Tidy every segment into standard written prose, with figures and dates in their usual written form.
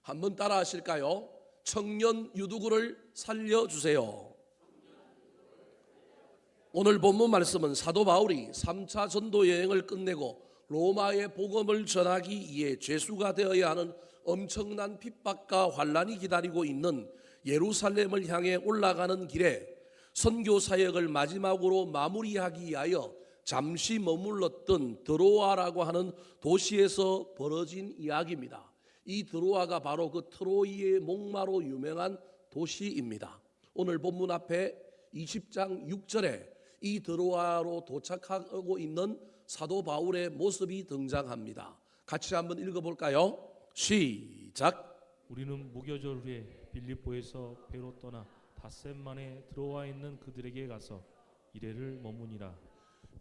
한번 따라 하실까요? 청년 유두구를 살려주세요. 오늘 본문 말씀은 사도 바울이 3차 전도 여행을 끝내고 로마의 복음을 전하기 위해 죄수가 되어야 하는 엄청난 핍박과 환난이 기다리고 있는 예루살렘을 향해 올라가는 길에 선교 사역을 마지막으로 마무리하기 위하여 잠시 머물렀던 드로아라고 하는 도시에서 벌어진 이야기입니다. 이 드로아가 바로 그 트로이의 목마로 유명한 도시입니다. 오늘 본문 앞에 20장 6절에 이 드로아로 도착하고 있는 사도 바울의 모습이 등장합니다. 같이 한번 읽어볼까요? 시작. 우리는 무교절 후에 빌립보에서 배로 떠나 닷새만에 들어와 있는 그들에게 가서 이래를 머무니라.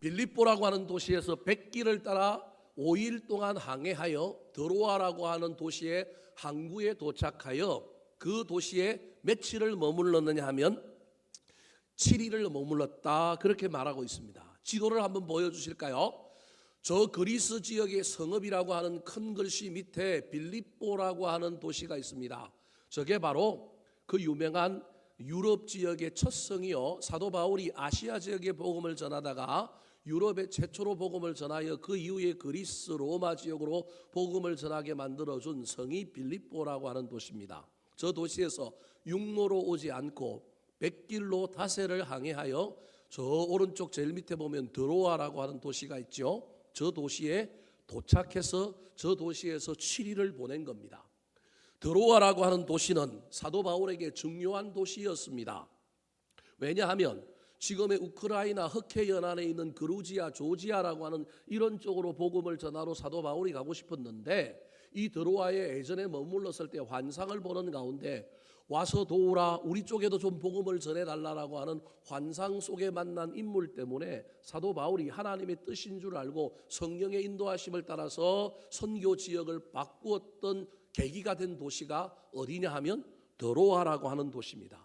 빌립보라고 하는 도시에서 백길을 따라 5일 동안 항해하여 드로아라고 하는 도시의 항구에 도착하여 그 도시에 며칠을 머물렀느냐 하면 7일을 머물렀다, 그렇게 말하고 있습니다. 지도를 한번 보여주실까요? 저 그리스 지역의 성읍이라고 하는 큰 글씨 밑에 빌립보라고 하는 도시가 있습니다. 저게 바로 그 유명한 유럽 지역의 첫 성이요, 사도 바울이 아시아 지역에 복음을 전하다가 유럽에 최초로 복음을 전하여 그 이후에 그리스 로마 지역으로 복음을 전하게 만들어준 성이 빌립보라고 하는 도시입니다. 저 도시에서 육로로 오지 않고 백길로 닷새를 항해하여 저 오른쪽 제일 밑에 보면 드로아라고 하는 도시가 있죠. 저 도시에 도착해서 저 도시에서 7일을 보낸 겁니다. 드로아라고 하는 도시는 사도 바울에게 중요한 도시였습니다. 왜냐하면 지금의 우크라이나 흑해 연안에 있는 그루지아, 조지아라고 하는 이런 쪽으로 복음을 전하러 사도 바울이 가고 싶었는데 이 드로아에 예전에 머물렀을 때 환상을 보는 가운데 와서 도우라, 우리 쪽에도 좀 복음을 전해달라고 하는 환상 속에 만난 인물 때문에 사도 바울이 하나님의 뜻인 줄 알고 성령의 인도하심을 따라서 선교 지역을 바꾸었던 계기가 된 도시가 어디냐 하면 드로아라고 하는 도시입니다.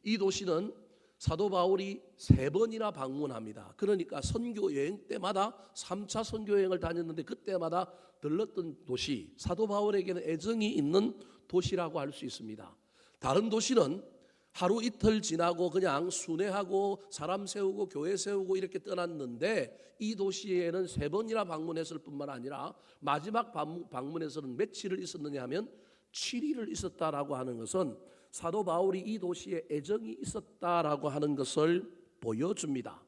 이 도시는 사도 바울이 3번이나 방문합니다. 그러니까 선교 여행 때마다 3차 선교 여행을 다녔는데 그때마다 들렀던 도시, 사도 바울에게는 애정이 있는 도시라고 할 수 있습니다. 다른 도시는 하루 이틀 지나고 그냥 순회하고 사람 세우고 교회 세우고 이렇게 떠났는데 이 도시에는 3번이나 방문했을 뿐만 아니라 마지막 방문에서는 며칠을 있었느냐 하면 7일을 있었다라고 하는 것은 사도 바울이 이 도시에 애정이 있었다라고 하는 것을 보여줍니다.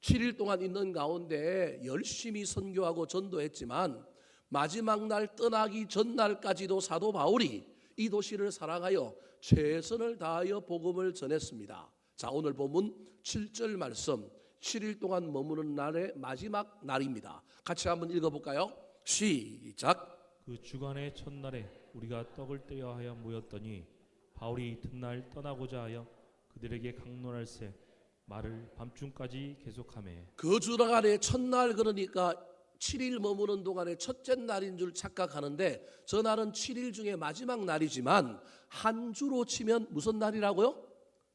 7일 동안 있는 가운데 열심히 선교하고 전도했지만 마지막 날 떠나기 전날까지도 사도 바울이 이 도시를 사랑하여 최선을 다하여 복음을 전했습니다. 자, 오늘 본문 7절 말씀, 7일 동안 머무는 날의 마지막 날입니다. 같이 한번 읽어볼까요? 시작. 그 주간의 첫날에 우리가 떡을 떼어 하여 모였더니 바울이 이튿날 떠나고자 하여 그들에게 강론할새 말을 밤중까지 계속하며. 그 주간의 첫날, 그러니까 7일 머무는 동안의 첫째 날인 줄 착각하는데 저 날은 7일 중에 마지막 날이지만 한 주로 치면 무슨 날이라고요?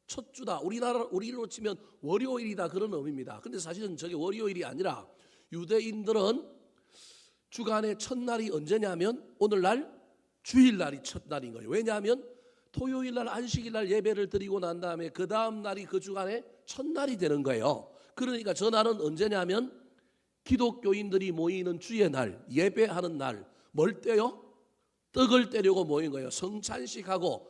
첫 주다. 우리로 치면 월요일이다, 그런 의미입니다. 근데 사실은 저게 월요일이 아니라 유대인들은 주간의 첫날이 언제냐면 오늘날 주일날이 첫날인 거예요. 왜냐하면 토요일날 안식일날 예배를 드리고 난 다음에 그 다음 날이 그 주간의 첫날이 되는 거예요. 그러니까 저 날은 언제냐면 기독교인들이 모이는 주의 날, 예배하는 날, 뭘 떼요? 떡을 떼려고 모인 거예요. 성찬식하고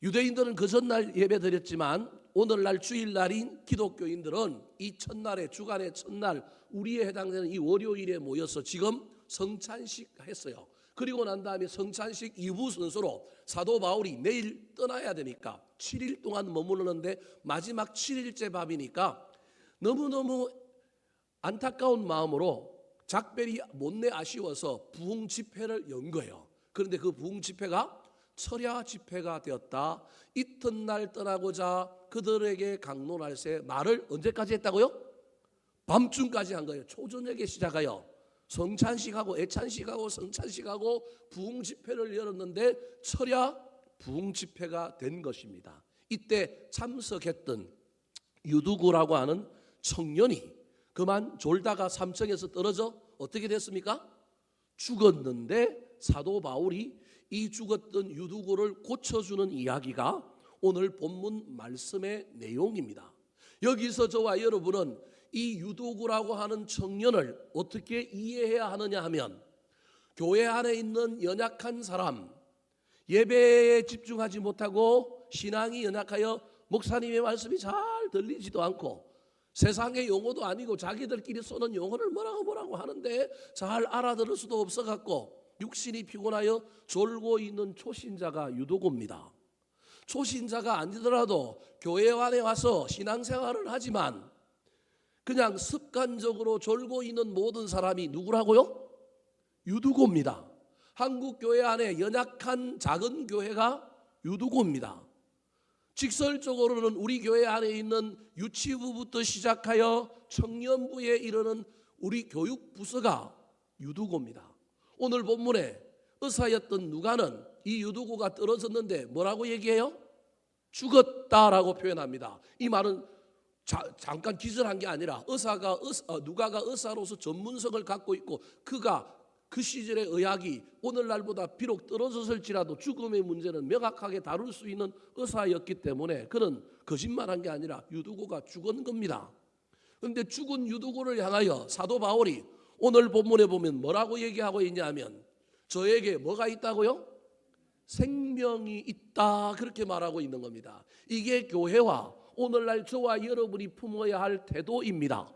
유대인들은 그 전날 예배 드렸지만 오늘날 주일날인 기독교인들은 이 첫날에 주간의 첫날 우리에 해당되는 이 월요일에 모여서 지금 성찬식 했어요. 그리고 난 다음에 성찬식 이후 순서로 사도 바울이 내일 떠나야 되니까 7일 동안 머무르는데 마지막 7일째 밤이니까 너무너무 안타까운 마음으로 작별이 못내 아쉬워서 부흥 집회를 연 거예요. 그런데 그 부흥 집회가 철야 집회가 되었다. 이튿날 떠나고자 그들에게 강론할새 말을 언제까지 했다고요? 밤중까지 한 거예요. 초저녁에 시작하여 성찬식하고 애찬식하고 성찬식하고 부흥 집회를 열었는데 철야 부흥 집회가 된 것입니다. 이때 참석했던 유두구라고 하는 청년이 그만 졸다가 3층에서 떨어져 어떻게 됐습니까? 죽었는데 사도 바울이 이 죽었던 유두고를 고쳐주는 이야기가 오늘 본문 말씀의 내용입니다. 여기서 저와 여러분은 이 유두고라고 하는 청년을 어떻게 이해해야 하느냐 하면, 교회 안에 있는 연약한 사람, 예배에 집중하지 못하고 신앙이 연약하여 목사님의 말씀이 잘 들리지도 않고 세상의 용어도 아니고 자기들끼리 쏘는 용어를 뭐라고 하는데 잘 알아들을 수도 없어갖고 육신이 피곤하여 졸고 있는 초신자가 유두고입니다. 초신자가 아니더라도 교회 안에 와서 신앙생활을 하지만 그냥 습관적으로 졸고 있는 모든 사람이 누구라고요? 유두고입니다. 한국 교회 안에 연약한 작은 교회가 유두고입니다. 직설적으로는 우리 교회 안에 있는 유치부부터 시작하여 청년부에 이르는 우리 교육부서가 유두고입니다. 오늘 본문에 의사였던 누가는 이 유두고가 떨어졌는데 뭐라고 얘기해요? 죽었다라고 표현합니다. 이 말은 잠깐 기절한 게 아니라 누가가 의사로서 전문성을 갖고 있고 그가 그 시절의 의학이 오늘날보다 비록 떨어졌을지라도 죽음의 문제는 명확하게 다룰 수 있는 의사였기 때문에 그는 거짓말한 게 아니라 유두고가 죽은 겁니다. 그런데 죽은 유두고를 향하여 사도 바울이 오늘 본문에 보면 뭐라고 얘기하고 있냐면 저에게 뭐가 있다고요? 생명이 있다, 그렇게 말하고 있는 겁니다. 이게 교회와 오늘날 저와 여러분이 품어야 할 태도입니다.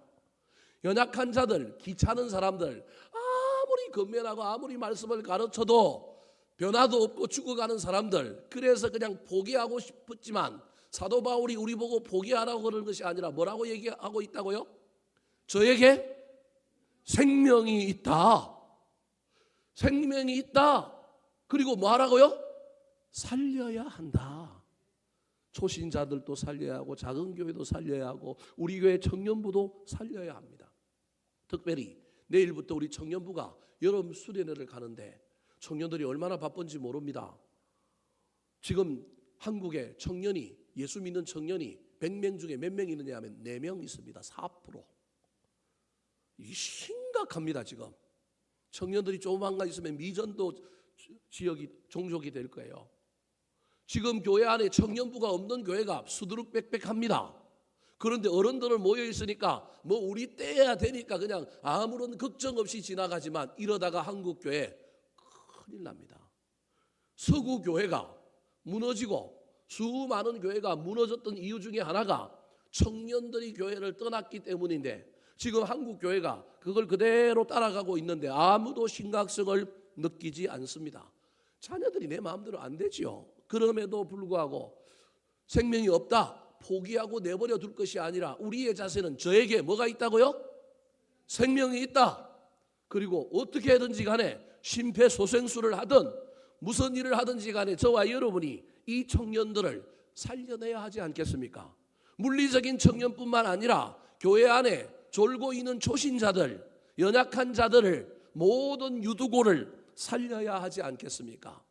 연약한 자들, 귀찮은 사람들, 아무리 건면하고 아무리 말씀을 가르쳐도 변화도 없고 죽어가는 사람들, 그래서 그냥 포기하고 싶었지만 사도 바울이 우리 보고 포기하라고 그러는 것이 아니라 뭐라고 얘기하고 있다고요? 저에게 생명이 있다. 생명이 있다. 그리고 뭐 하라고요? 살려야 한다. 초신자들도 살려야 하고 작은 교회도 살려야 하고 우리 교회 청년부도 살려야 합니다. 특별히 내일부터 우리 청년부가 여름 수련회를 가는데 청년들이 얼마나 바쁜지 모릅니다. 지금 한국에 청년이, 예수 믿는 청년이 100명 중에 몇 명 있느냐 하면 4명 있습니다. 4%. 이게 심각합니다. 지금 청년들이 조금만 있으면 미전도 지역이 종족이 될 거예요. 지금 교회 안에 청년부가 없는 교회가 수두룩빽빽합니다. 그런데 어른들은 모여 있으니까 뭐 우리 때야 되니까 그냥 아무런 걱정 없이 지나가지만 이러다가 한국 교회 큰일 납니다. 서구 교회가 무너지고 수많은 교회가 무너졌던 이유 중에 하나가 청년들이 교회를 떠났기 때문인데 지금 한국 교회가 그걸 그대로 따라가고 있는데 아무도 심각성을 느끼지 않습니다. 자녀들이 내 마음대로 안 되지요. 그럼에도 불구하고 생명이 없다, 포기하고 내버려 둘 것이 아니라 우리의 자세는 저에게 뭐가 있다고요? 생명이 있다. 그리고 어떻게 하든지 간에 심폐소생술을 하든 무슨 일을 하든지 간에 저와 여러분이 이 청년들을 살려내야 하지 않겠습니까? 물리적인 청년뿐만 아니라 교회 안에 졸고 있는 초신자들, 연약한 자들을, 모든 유두고를 살려야 하지 않겠습니까?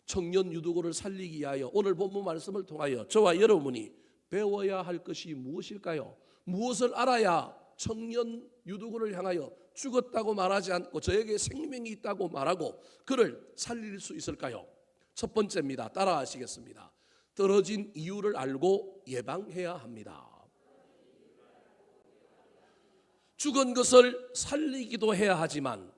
청년 유두고를 살리기 위하여 오늘 본문 말씀을 통하여 저와 여러분이 배워야 할 것이 무엇일까요? 무엇을 알아야 청년 유두고를 향하여 죽었다고 말하지 않고 저에게 생명이 있다고 말하고 그를 살릴 수 있을까요? 첫 번째입니다. 따라하시겠습니다. 떨어진 이유를 알고 예방해야 합니다. 죽은 것을 살리기도 해야 하지만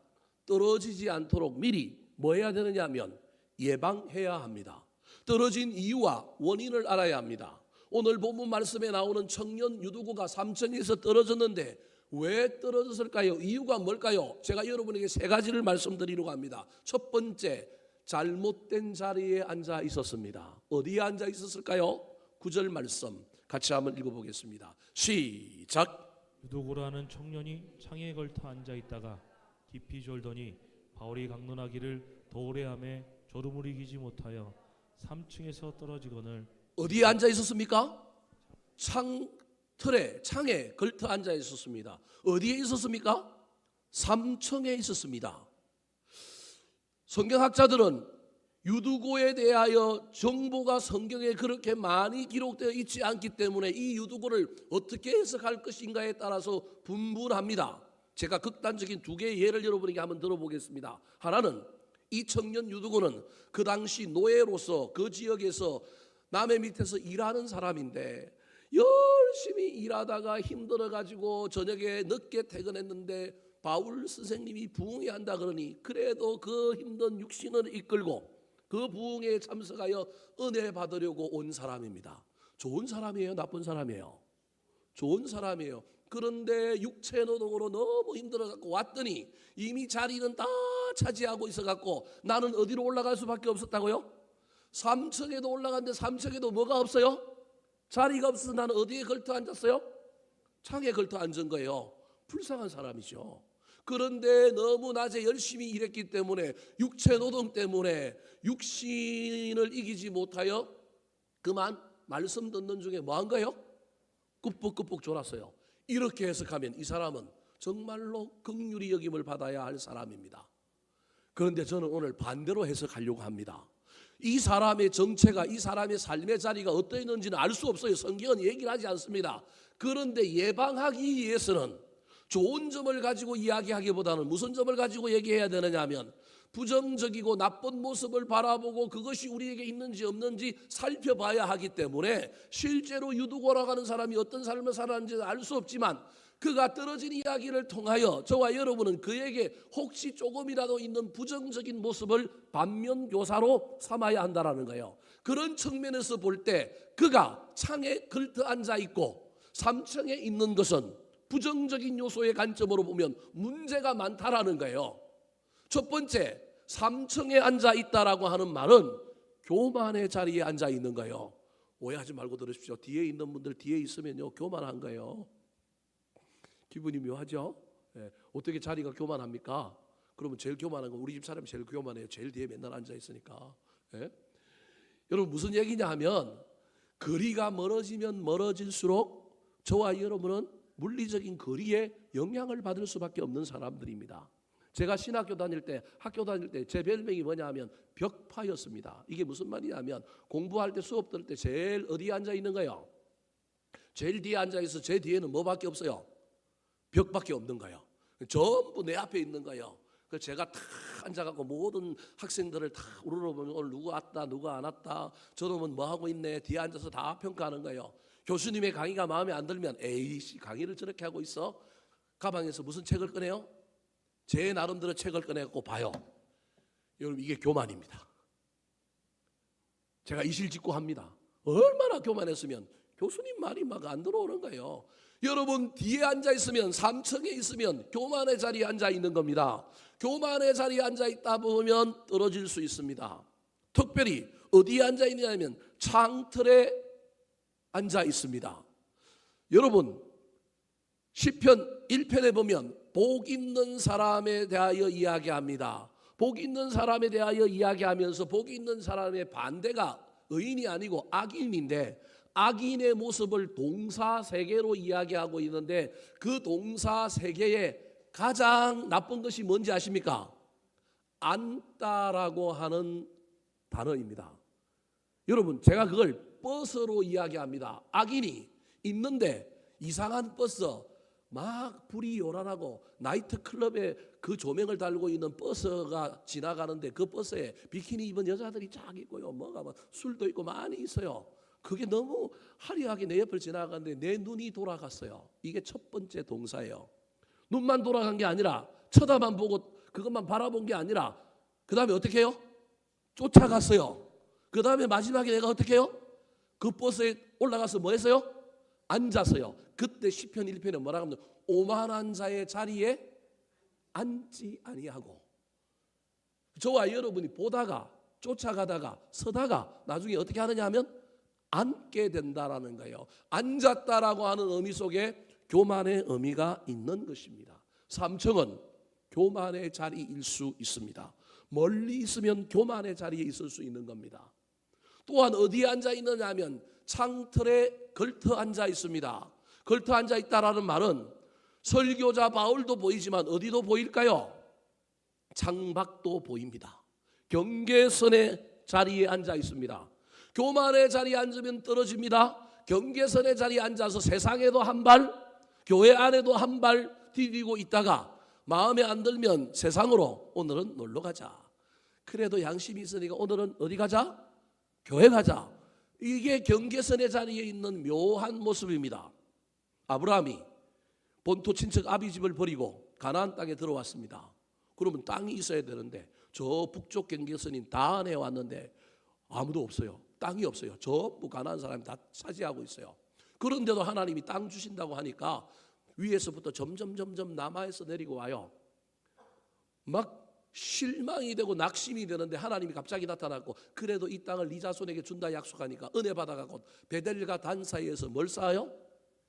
떨어지지 않도록 미리 뭐 해야 되느냐 하면 예방해야 합니다. 떨어진 이유와 원인을 알아야 합니다. 오늘 본문 말씀에 나오는 청년 유두고가 3층에서 떨어졌는데 왜 떨어졌을까요? 이유가 뭘까요? 제가 여러분에게 3가지를 말씀드리려고 합니다. 첫 번째, 잘못된 자리에 앉아 있었습니다. 어디에 앉아 있었을까요? 9절 말씀 같이 한번 읽어보겠습니다. 시작. 유두고라는 청년이 창에 걸터 앉아 있다가 깊이 졸더니 바울이 강론하기를 더 오래 하매 졸음을 이기지 못하여 3층에서 떨어지거늘. 어디에 앉아 있었습니까? 창에 걸터 앉아 있었습니다. 어디에 있었습니까? 3층에 있었습니다. 성경학자들은 유두고에 대하여 정보가 성경에 그렇게 많이 기록되어 있지 않기 때문에 이 유두고를 어떻게 해석할 것인가에 따라서 분분합니다. 제가 극단적인 두 개의 예를 여러분에게 한번 들어보겠습니다. 하나는 이 청년 유두고는 그 당시 노예로서 그 지역에서 남의 밑에서 일하는 사람인데 열심히 일하다가 힘들어가지고 저녁에 늦게 퇴근했는데 바울 선생님이 부흥회 한다 그러니 그래도 그 힘든 육신을 이끌고 그 부흥회에 참석하여 은혜 받으려고 온 사람입니다. 좋은 사람이에요? 나쁜 사람이에요? 좋은 사람이에요. 그런데 육체 노동으로 너무 힘들어갖고 왔더니 이미 자리는 다 차지하고 있어갖고 나는 어디로 올라갈 수밖에 없었다고요? 3층에도 올라갔는데 3층에도 뭐가 없어요? 자리가 없어서 나는 어디에 걸터 앉았어요? 창에 걸터 앉은 거예요. 불쌍한 사람이죠. 그런데 너무 낮에 열심히 일했기 때문에 육체 노동 때문에 육신을 이기지 못하여 그만 말씀 듣는 중에 뭐 한 거예요? 꾸벅꾸벅 졸았어요. 이렇게 해석하면 이 사람은 정말로 긍휼히 여김을 받아야 할 사람입니다. 그런데 저는 오늘 반대로 해석하려고 합니다. 이 사람의 정체가, 이 사람의 삶의 자리가 어떠했는지는 알 수 없어요. 성경은 얘기를 하지 않습니다. 그런데 예방하기 위해서는 좋은 점을 가지고 이야기하기보다는 무슨 점을 가지고 얘기해야 되느냐 하면 부정적이고 나쁜 모습을 바라보고 그것이 우리에게 있는지 없는지 살펴봐야 하기 때문에 실제로 유두고라고 하는 사람이 어떤 삶을 살았는지는 알 수 없지만 그가 떨어진 이야기를 통하여 저와 여러분은 그에게 혹시 조금이라도 있는 부정적인 모습을 반면교사로 삼아야 한다는 거예요. 그런 측면에서 볼 때 그가 창에 걸터 앉아 있고 3층에 있는 것은 부정적인 요소의 관점으로 보면 문제가 많다라는 거예요. 첫 번째, 3층에 앉아 있다라고 하는 말은 교만의 자리에 앉아 있는 거예요. 오해하지 말고 들으십시오. 뒤에 있는 분들 뒤에 있으면요 교만한 거예요. 기분이 묘하죠? 예, 어떻게 자리가 교만합니까? 그러면 제일 교만한 건 우리 집 사람이 제일 교만해요. 제일 뒤에 맨날 앉아 있으니까. 예? 여러분 무슨 얘기냐 하면 거리가 멀어지면 멀어질수록 저와 여러분은 물리적인 거리에 영향을 받을 수밖에 없는 사람들입니다. 제가 신학교 다닐 때, 학교 다닐 때 제 별명이 뭐냐 하면 벽파였습니다. 이게 무슨 말이냐면 공부할 때 수업 들을 때 제일 어디에 앉아 있는 거예요? 제일 뒤에 앉아 있어. 제 뒤에는 뭐밖에 없어요? 벽밖에 없는 거예요. 전부 내 앞에 있는 거예요. 그래서 제가 탁 앉아갖고 모든 학생들을 다 우러러보면 오늘 누구 왔다 누가 안 왔다 저놈은 뭐 하고 있네 뒤에 앉아서 다 평가하는 거예요. 교수님의 강의가 마음에 안 들면 에이씨 강의를 저렇게 하고 있어? 가방에서 무슨 책을 꺼내요? 제 나름대로 책을 꺼내갖고 봐요. 여러분 이게 교만입니다. 제가 이실직고합니다. 얼마나 교만했으면 교수님 말이 막 안 들어오는 거예요. 여러분 뒤에 앉아 있으면 3층에 있으면 교만의 자리에 앉아 있는 겁니다. 교만의 자리에 앉아 있다 보면 떨어질 수 있습니다. 특별히 어디에 앉아 있느냐면 창틀에 앉아 있습니다. 여러분 시편 1편에 보면 복 있는 사람에 대하여 이야기합니다. 복 있는 사람에 대하여 이야기하면서 복 있는 사람의 반대가 의인이 아니고 악인인데 악인의 모습을 동사 세 개로 이야기하고 있는데 그 동사 세 개의 가장 나쁜 것이 뭔지 아십니까? 앉다라고 하는 단어입니다. 여러분 제가 그걸 버스로 이야기합니다. 악인이 있는데 이상한 버스 막 불이 요란하고 나이트클럽에 그 조명을 달고 있는 버스가 지나가는데 그 버스에 비키니 입은 여자들이 쫙 있고요. 뭐가 막 술도 있고 많이 있어요. 그게 너무 화려하게 내 옆을 지나가는데 내 눈이 돌아갔어요. 이게 첫 번째 동사예요. 눈만 돌아간 게 아니라 쳐다만 보고 그것만 바라본 게 아니라 그 다음에 어떻게 해요? 쫓아갔어요. 그 다음에 마지막에 내가 어떻게 해요? 그 버스에 올라가서 뭐 했어요? 앉았어요. 그때 시편 1편에 뭐라고 하면 오만한 자의 자리에 앉지 아니하고 저와 여러분이 보다가 쫓아가다가 서다가 나중에 어떻게 하느냐 하면 앉게 된다라는 거예요. 앉았다라고 하는 의미 속에 교만의 의미가 있는 것입니다. 3층은 교만의 자리일 수 있습니다. 멀리 있으면 교만의 자리에 있을 수 있는 겁니다. 또한 어디에 앉아 있느냐 하면 창틀에 걸터 앉아 있습니다. 걸터 앉아 있다라는 말은 설교자 바울도 보이지만 어디도 보일까요? 창밖도 보입니다. 경계선의 자리에 앉아 있습니다. 교만의 자리에 앉으면 떨어집니다. 경계선의 자리에 앉아서 세상에도 한 발, 교회 안에도 한 발 디디고 있다가 마음에 안 들면 세상으로 오늘은 놀러 가자. 그래도 양심이 있으니까 오늘은 어디 가자? 교회 가자. 이게 경계선의 자리에 있는 묘한 모습입니다. 아브라함이 본토 친척 아비 집을 버리고 가나안 땅에 들어왔습니다. 그러면 땅이 있어야 되는데 저 북쪽 경계선인 다안에 왔는데 아무도 없어요. 땅이 없어요. 전부 가나안 사람이 다 차지하고 있어요. 그런데도 하나님이 땅 주신다고 하니까 위에서부터 점점 남하에서 내리고 와요. 막 실망이 되고 낙심이 되는데 하나님이 갑자기 나타났고 그래도 이 땅을 네 자손에게 준다 약속하니까 은혜 받아가고 베델과 단 사이에서 뭘 쌓아요?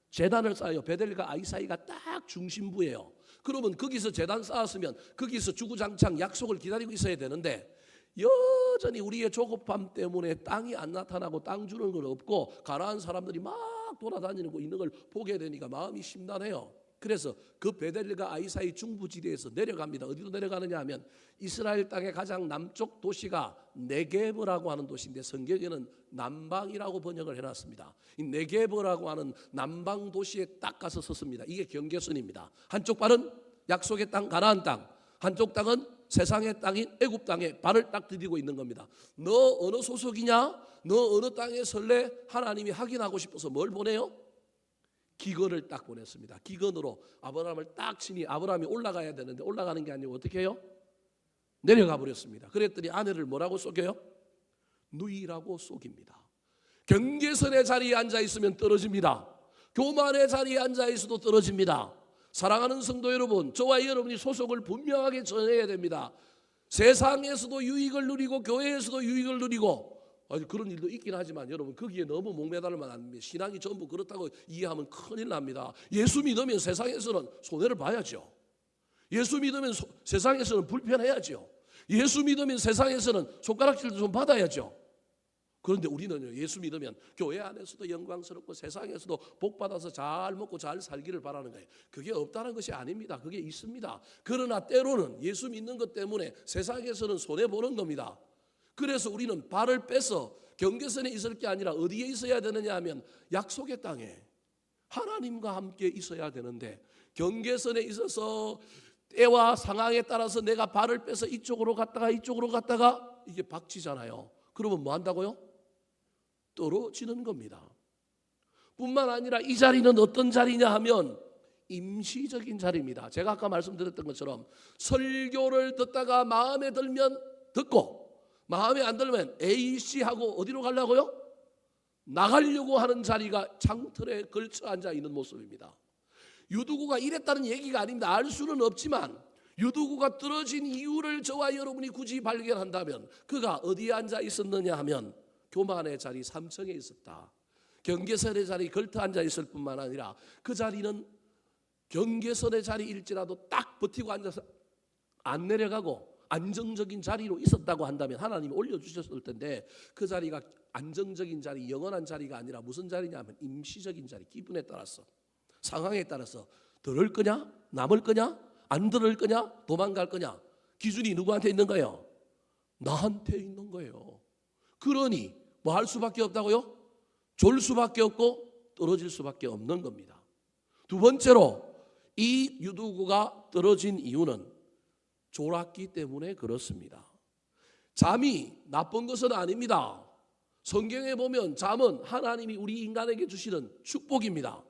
제단을 쌓아요. 베델과 아이 사이가 딱 중심부예요. 그러면 거기서 제단 쌓았으면 거기서 주구장창 약속을 기다리고 있어야 되는데 여전히 우리의 조급함 때문에 땅이 안 나타나고 땅 주는 건 없고 가나안 사람들이 막 돌아다니는 거 있는 걸 보게 되니까 마음이 심란해요. 그래서 그 베델과 아이 사이 중부지대에서 내려갑니다. 어디로 내려가느냐 하면 이스라엘 땅의 가장 남쪽 도시가 네게브라고 하는 도시인데 성경에는 남방이라고 번역을 해놨습니다. 이 네게브라고 하는 남방 도시에 딱 가서 섰습니다. 이게 경계선입니다. 한쪽 발은 약속의 땅 가나안 땅, 한쪽 땅은 세상의 땅인 애굽 땅에 발을 딱 디디고 있는 겁니다. 너 어느 소속이냐? 너 어느 땅에 설래? 하나님이 확인하고 싶어서 뭘 보내요? 기근을 딱 보냈습니다. 기근으로 아브라함을 딱 치니 아브라함이 올라가야 되는데 올라가는 게 아니고 어떻게 해요? 내려가 버렸습니다. 그랬더니 아내를 뭐라고 속여요? 누이라고 속입니다. 경계선의 자리에 앉아 있으면 떨어집니다. 교만의 자리에 앉아 있어도 떨어집니다. 사랑하는 성도 여러분, 저와 여러분이 소속을 분명하게 정해야 됩니다. 세상에서도 유익을 누리고 교회에서도 유익을 누리고 그런 일도 있긴 하지만 여러분 거기에 너무 목매달면 안 됩니다. 신앙이 전부 그렇다고 이해하면 큰일 납니다. 예수 믿으면 세상에서는 손해를 봐야죠. 예수 믿으면 세상에서는 불편해야죠. 예수 믿으면 세상에서는 손가락질도 좀 받아야죠. 그런데 우리는요, 예수 믿으면 교회 안에서도 영광스럽고 세상에서도 복받아서 잘 먹고 잘 살기를 바라는 거예요. 그게 없다는 것이 아닙니다. 그게 있습니다. 그러나 때로는 예수 믿는 것 때문에 세상에서는 손해보는 겁니다. 그래서 우리는 발을 빼서 경계선에 있을 게 아니라 어디에 있어야 되느냐 하면 약속의 땅에 하나님과 함께 있어야 되는데 경계선에 있어서 때와 상황에 따라서 내가 발을 빼서 이쪽으로 갔다가 이게 박치잖아요. 그러면 뭐 한다고요? 떨어지는 겁니다. 뿐만 아니라 이 자리는 어떤 자리냐 하면 임시적인 자리입니다. 제가 아까 말씀드렸던 것처럼 설교를 듣다가 마음에 들면 듣고 마음에 안 들면 A씨하고 어디로 가려고요? 나가려고 하는 자리가 창틀에 걸쳐 앉아 있는 모습입니다. 유두구가 이랬다는 얘기가 아닙니다. 알 수는 없지만 유두구가 떨어진 이유를 저와 여러분이 굳이 발견한다면 그가 어디에 앉아 있었느냐 하면 교만의 자리 3층에 있었다. 경계선의 자리 걸터 앉아 있을 뿐만 아니라 그 자리는 경계선의 자리일지라도 딱 버티고 앉아서 안 내려가고 안정적인 자리로 있었다고 한다면 하나님이 올려주셨을 텐데 그 자리가 안정적인 자리, 영원한 자리가 아니라 무슨 자리냐 하면 임시적인 자리, 기분에 따라서 상황에 따라서 들을 거냐, 남을 거냐, 안 들을 거냐, 도망갈 거냐 기준이 누구한테 있는 거예요? 나한테 있는 거예요. 그러니 뭐 할 수밖에 없다고요? 졸 수밖에 없고 떨어질 수밖에 없는 겁니다. 두 번째로 이 유두구가 떨어진 이유는 졸았기 때문에 그렇습니다. 잠이 나쁜 것은 아닙니다. 성경에 보면 잠은 하나님이 우리 인간에게 주시는 축복입니다.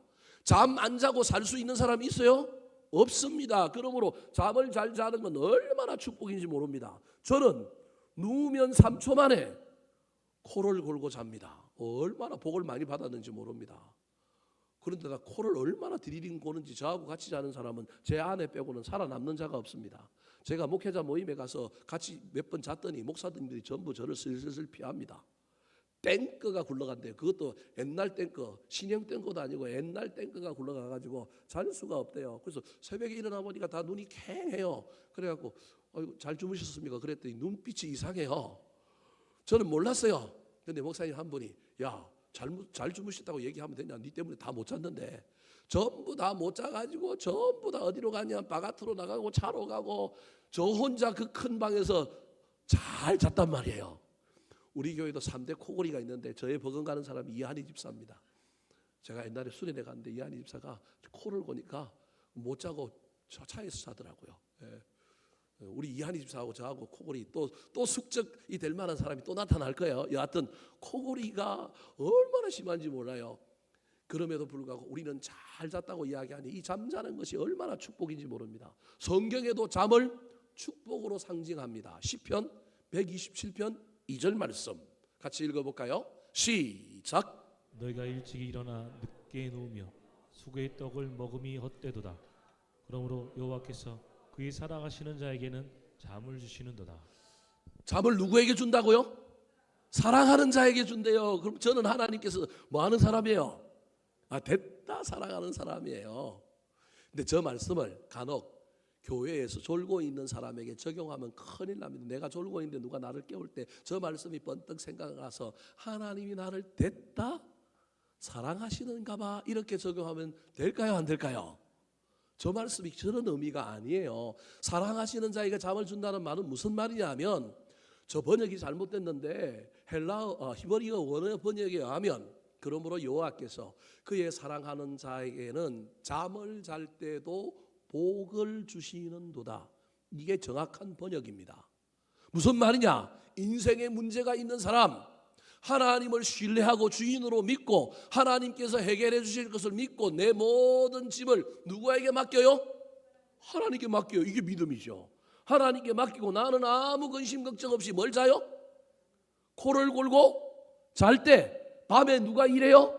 잠 안 자고 살 수 있는 사람이 있어요? 없습니다. 그러므로 잠을 잘 자는 건 얼마나 축복인지 모릅니다. 저는 누우면 3초 만에 코를 골고 잡니다. 얼마나 복을 많이 받았는지 모릅니다. 그런데다 코를 얼마나 디디딩 고는지 저하고 같이 자는 사람은 제 아내 빼고는 살아남는 자가 없습니다. 제가 목회자 모임에 가서 같이 몇 번 잤더니 목사님들이 전부 저를 슬슬 피합니다. 땡크가 굴러간대요. 그것도 옛날 땡크, 신형 땡크도 아니고 옛날 땡크가 굴러가가지고 잘 수가 없대요. 그래서 새벽에 일어나 보니까 다 눈이 캥해요. 그래갖고 잘 주무셨습니까? 그랬더니 눈빛이 이상해요. 저는 몰랐어요. 근데 목사님 한 분이 잘 주무셨다고 얘기하면 되냐? 니 때문에 다 못 잤는데 전부 다 못 자가지고 전부 다 어디로 가냐? 바깥으로 나가고 차로 가고 저 혼자 그 큰 방에서 잘 잤단 말이에요. 우리 교회도 3대 코골이가 있는데 저의 버금가는 사람이 이한희 집사입니다. 제가 옛날에 수련회 갔는데 이한희 집사가 코를 고니까 못 자고 차에서 자더라고요. 예. 우리 이한희 집사하고 저하고 코골이 또 숙적이 될 만한 사람이 또 나타날 거예요. 여하튼 코골이가 얼마나 심한지 몰라요. 그럼에도 불구하고 우리는 잘 잤다고 이야기하니 이 잠자는 것이 얼마나 축복인지 모릅니다. 성경에도 잠을 축복으로 상징합니다. 시편 127편 2절 말씀 같이 읽어볼까요? 시작. 너희가 일찍 일어나 늦게 누우며 수고의 떡을 먹음이 헛되도다. 그러므로 여호와께서 그의 사랑하시는 자에게는 잠을 주시는도다. 잠을 누구에게 준다고요? 사랑하는 자에게 준대요. 그럼 저는 하나님께서 뭐 하는 사람이에요? 됐다 사랑하는 사람이에요. 근데 저 말씀을 간혹 교회에서 졸고 있는 사람에게 적용하면 큰일 납니다. 내가 졸고 있는데 누가 나를 깨울 때 저 말씀이 번뜩 생각나서 하나님이 나를 됐다 사랑하시는가 봐 이렇게 적용하면 될까요? 안 될까요? 저 말씀이 그런 의미가 아니에요. 사랑하시는 자에게 잠을 준다는 말은 무슨 말이냐면 저 번역이 잘못됐는데 히브리어 원어 번역에 의하면 그러므로 여호와께서 그의 사랑하는 자에게는 잠을 잘 때도 복을 주시는도다. 이게 정확한 번역입니다. 무슨 말이냐? 인생에 문제가 있는 사람, 하나님을 신뢰하고 주인으로 믿고 하나님께서 해결해 주실 것을 믿고 내 모든 짐을 누구에게 맡겨요? 하나님께 맡겨요. 이게 믿음이죠. 하나님께 맡기고 나는 아무 근심 걱정 없이 뭘 자요? 코를 골고 잘 때 밤에 누가 일해요?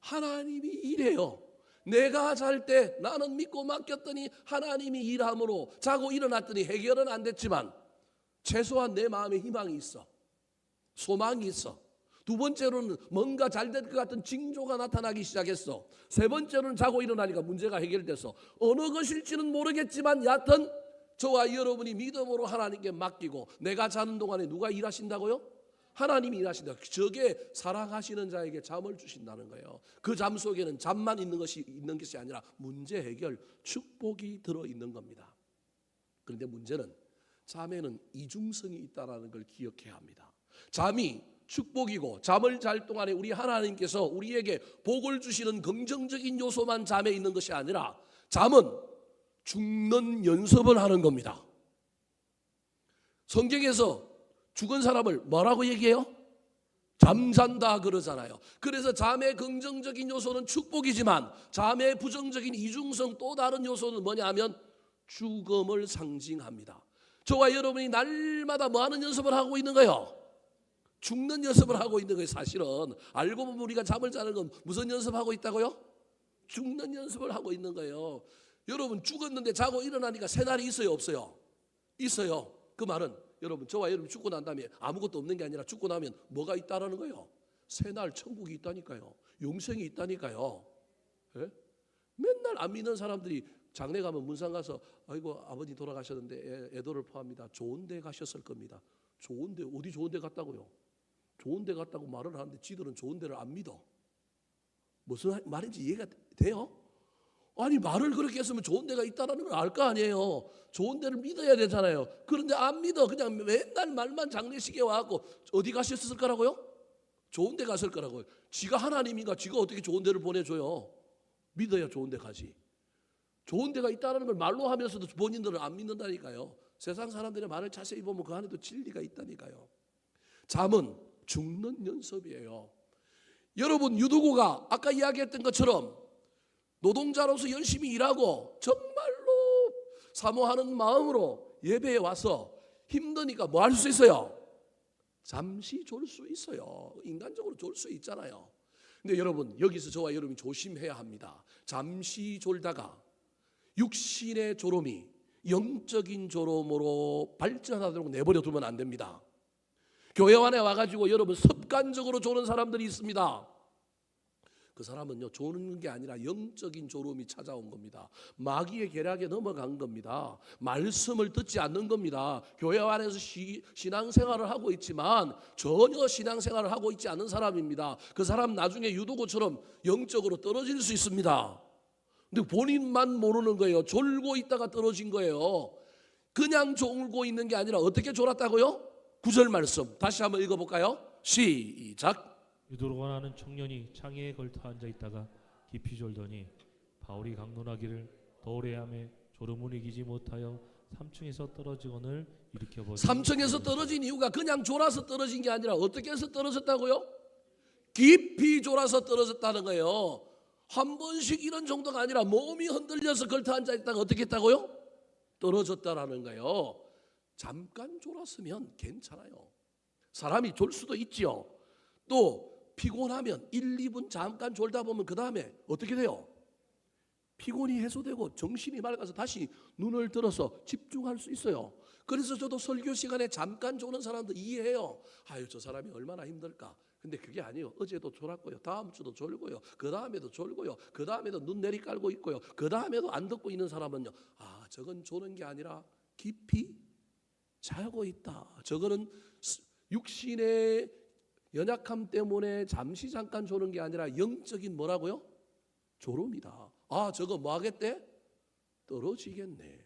하나님이 일해요. 내가 잘 때 나는 믿고 맡겼더니 하나님이 일함으로 자고 일어났더니 해결은 안 됐지만 최소한 내 마음에 희망이 있어. 소망이 있어. 두 번째로는 뭔가 잘 될 것 같은 징조가 나타나기 시작했어. 세 번째로는 자고 일어나니까 문제가 해결됐어. 어느 것일지는 모르겠지만 여하튼 저와 여러분이 믿음으로 하나님께 맡기고 내가 자는 동안에 누가 일하신다고요? 하나님이 일하신다. 저게 사랑하시는 자에게 잠을 주신다는 거예요. 그 잠 속에는 잠만 있는 것이 아니라 문제 해결, 축복이 들어있는 겁니다. 그런데 문제는 잠에는 이중성이 있다는 걸 기억해야 합니다. 잠이 축복이고 잠을 잘 동안에 우리 하나님께서 우리에게 복을 주시는 긍정적인 요소만 잠에 있는 것이 아니라 잠은 죽는 연습을 하는 겁니다. 성경에서 죽은 사람을 뭐라고 얘기해요? 잠잔다 그러잖아요. 그래서 잠의 긍정적인 요소는 축복이지만 잠의 부정적인 이중성 또 다른 요소는 뭐냐 하면 죽음을 상징합니다. 저와 여러분이 날마다 뭐 하는 연습을 하고 있는 거예요? 죽는 연습을 하고 있는 거예요. 사실은 알고 보면 우리가 잠을 자는 건 무슨 연습하고 있다고요? 죽는 연습을 하고 있는 거예요. 여러분 죽었는데 자고 일어나니까 새날이 있어요? 없어요? 있어요. 그 말은 여러분 저와 여러분 죽고 난 다음에 아무것도 없는 게 아니라 죽고 나면 뭐가 있다라는 거예요? 새날 천국이 있다니까요. 영생이 있다니까요. 예? 맨날 안 믿는 사람들이 장례 가면 문상 가서 아이고 아버지 돌아가셨는데 애도를 포함합니다. 좋은 데 가셨을 겁니다. 좋은 데 어디 좋은 데 갔다고요? 좋은 데 갔다고 말을 하는데 지들은 좋은 데를 안 믿어. 무슨 말인지 이해가 돼요? 아니 말을 그렇게 했으면 좋은 데가 있다는 걸 알 거 아니에요. 좋은 데를 믿어야 되잖아요. 그런데 안 믿어. 그냥 맨날 말만 장례식에 와갖고 어디 가셨을 거라고요? 좋은 데 갔을 거라고요. 지가 하나님인가 지가 어떻게 좋은 데를 보내줘요? 믿어야 좋은 데 가지. 좋은 데가 있다는 걸 말로 하면서도 본인들은 안 믿는다니까요. 세상 사람들의 말을 자세히 보면 그 안에도 진리가 있다니까요. 잠은 죽는 연습이에요. 여러분 유두고가 아까 이야기했던 것처럼 노동자로서 열심히 일하고 정말로 사모하는 마음으로 예배에 와서 힘드니까 뭐 할 수 있어요? 잠시 졸 수 있어요. 인간적으로 졸 수 있잖아요. 근데 여러분 여기서 저와 여러분이 조심해야 합니다. 잠시 졸다가 육신의 졸음이 영적인 졸음으로 발전하도록 내버려 두면 안 됩니다. 교회 안에 와가지고 여러분 습관적으로 조는 사람들이 있습니다. 그 사람은요 조는 게 아니라 영적인 졸음이 찾아온 겁니다. 마귀의 계략에 넘어간 겁니다. 말씀을 듣지 않는 겁니다. 교회 안에서 신앙생활을 하고 있지만 전혀 신앙생활을 하고 있지 않은 사람입니다. 그 사람 나중에 유도고처럼 영적으로 떨어질 수 있습니다. 근데 본인만 모르는 거예요. 졸고 있다가 떨어진 거예요. 그냥 졸고 있는 게 아니라 어떻게 졸았다고요? 9절 말씀 다시 한번 읽어볼까요? 시작. 유도로가 하는 청년이 창에 걸터 앉아 있다가 깊이 졸더니 바울이 강론하기를 더 오래 하매 졸음을 이기지 못하여 3층에서 떨어지거늘 일으켜 보니 3층에서 떨어진 이유가 그냥 졸아서 떨어진 게 아니라 어떻게 해서 떨어졌다고요? 깊이 졸아서 떨어졌다는 거예요. 한 번씩 이런 정도가 아니라 몸이 흔들려서 걸터 앉아 있다가 어떻게 했다고요? 떨어졌다라는 거예요. 잠깐 졸았으면 괜찮아요. 사람이 졸 수도 있지요. 또 피곤하면 1, 2분 잠깐 졸다 보면 그 다음에 어떻게 돼요? 피곤이 해소되고 정신이 맑아서 다시 눈을 들어서 집중할 수 있어요. 그래서 저도 설교 시간에 잠깐 조는 사람들 이해해요. 아유, 저 사람이 얼마나 힘들까. 근데 그게 아니에요. 어제도 졸았고요, 다음 주도 졸고요, 그 다음에도 졸고요, 그 다음에도 눈 내리깔고 있고요, 그 다음에도 안 듣고 있는 사람은요, 아, 저건 조는 게 아니라 깊이 자고 있다. 저거는 육신의 연약함 때문에 잠시 잠깐 조는 게 아니라 영적인 뭐라고요? 졸음이다. 아, 저거 뭐 하겠대? 떨어지겠네.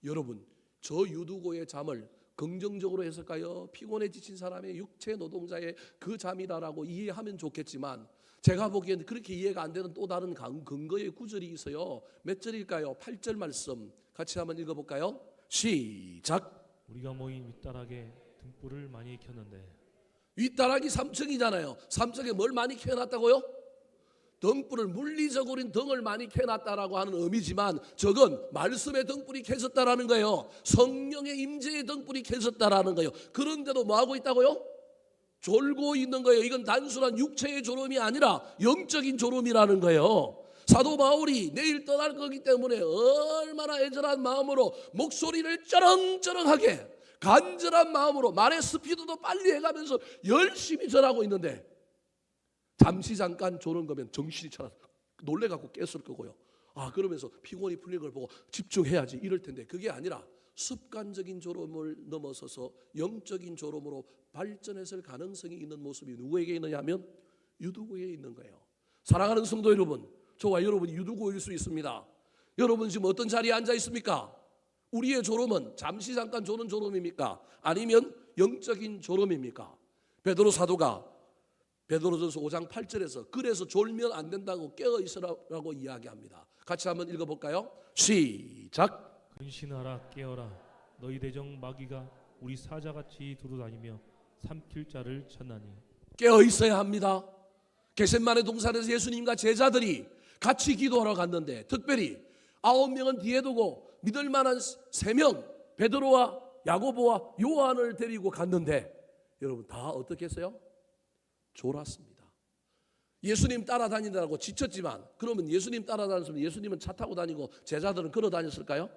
여러분, 저 유두고의 잠을 긍정적으로 해석하여 피곤해 지친 사람의 육체 노동자의 그 잠이다라고 이해하면 좋겠지만, 제가 보기에는 그렇게 이해가 안 되는 또 다른 근거의 구절이 있어요. 몇 절일까요? 8절 말씀 같이 한번 읽어볼까요? 시작. 우리가 모인 윗다락에 등불을 많이 켰는데 윗다락이 3층이잖아요. 3층에 뭘 많이 켜놨다고요? 등불을, 물리적으로는 등을 많이 켜놨다라고 하는 의미지만 저건 말씀의 등불이 켜졌다라는 거예요. 성령의 임재의 등불이 켜졌다라는 거예요. 그런데도 뭐 하고 있다고요? 졸고 있는 거예요. 이건 단순한 육체의 졸음이 아니라 영적인 졸음이라는 거예요. 사도 바울이 내일 떠날 거기 때문에 얼마나 애절한 마음으로 목소리를 쩌렁쩌렁하게 간절한 마음으로 말의 스피드도 빨리 해가면서 열심히 전하고 있는데, 잠시 잠깐 조는 거면 정신이 차려서 놀래갖고 깼을 거고요. 아, 그러면서 피곤이 풀린 걸 보고 집중해야지 이럴 텐데, 그게 아니라 습관적인 졸음을 넘어서서 영적인 졸음으로 발전했을 가능성이 있는 모습이 누구에게 있느냐 하면 유두고에 있는 거예요. 사랑하는 성도 여러분, 저와 여러분이 유두고일 수 있습니다. 여러분 지금 어떤 자리에 앉아 있습니까? 우리의 졸음은 잠시 잠깐 조는 졸음입니까? 아니면 영적인 졸음입니까? 베드로 사도가 베드로전서 5장 8절에서 그래서 졸면 안 된다고 깨어 있으라고 이야기합니다. 같이 한번 읽어볼까요? 시작. 근신하라 깨어라 너희 대적 마귀가 우리 사자같이 두루다니며 삼킬 자를 찾나니. 깨어 있어야 합니다. 겟셋마네 동산에서 예수님과 제자들이 같이 기도하러 갔는데, 특별히 9명은 뒤에 두고 믿을 만한 3명 베드로와 야고보와 요한을 데리고 갔는데, 여러분 다 어떻게 했어요? 졸았습니다. 예수님 따라다니느라고 지쳤지만, 그러면 예수님 따라다녔으면 예수님은 차 타고 다니고 제자들은 걸어 다녔을까요?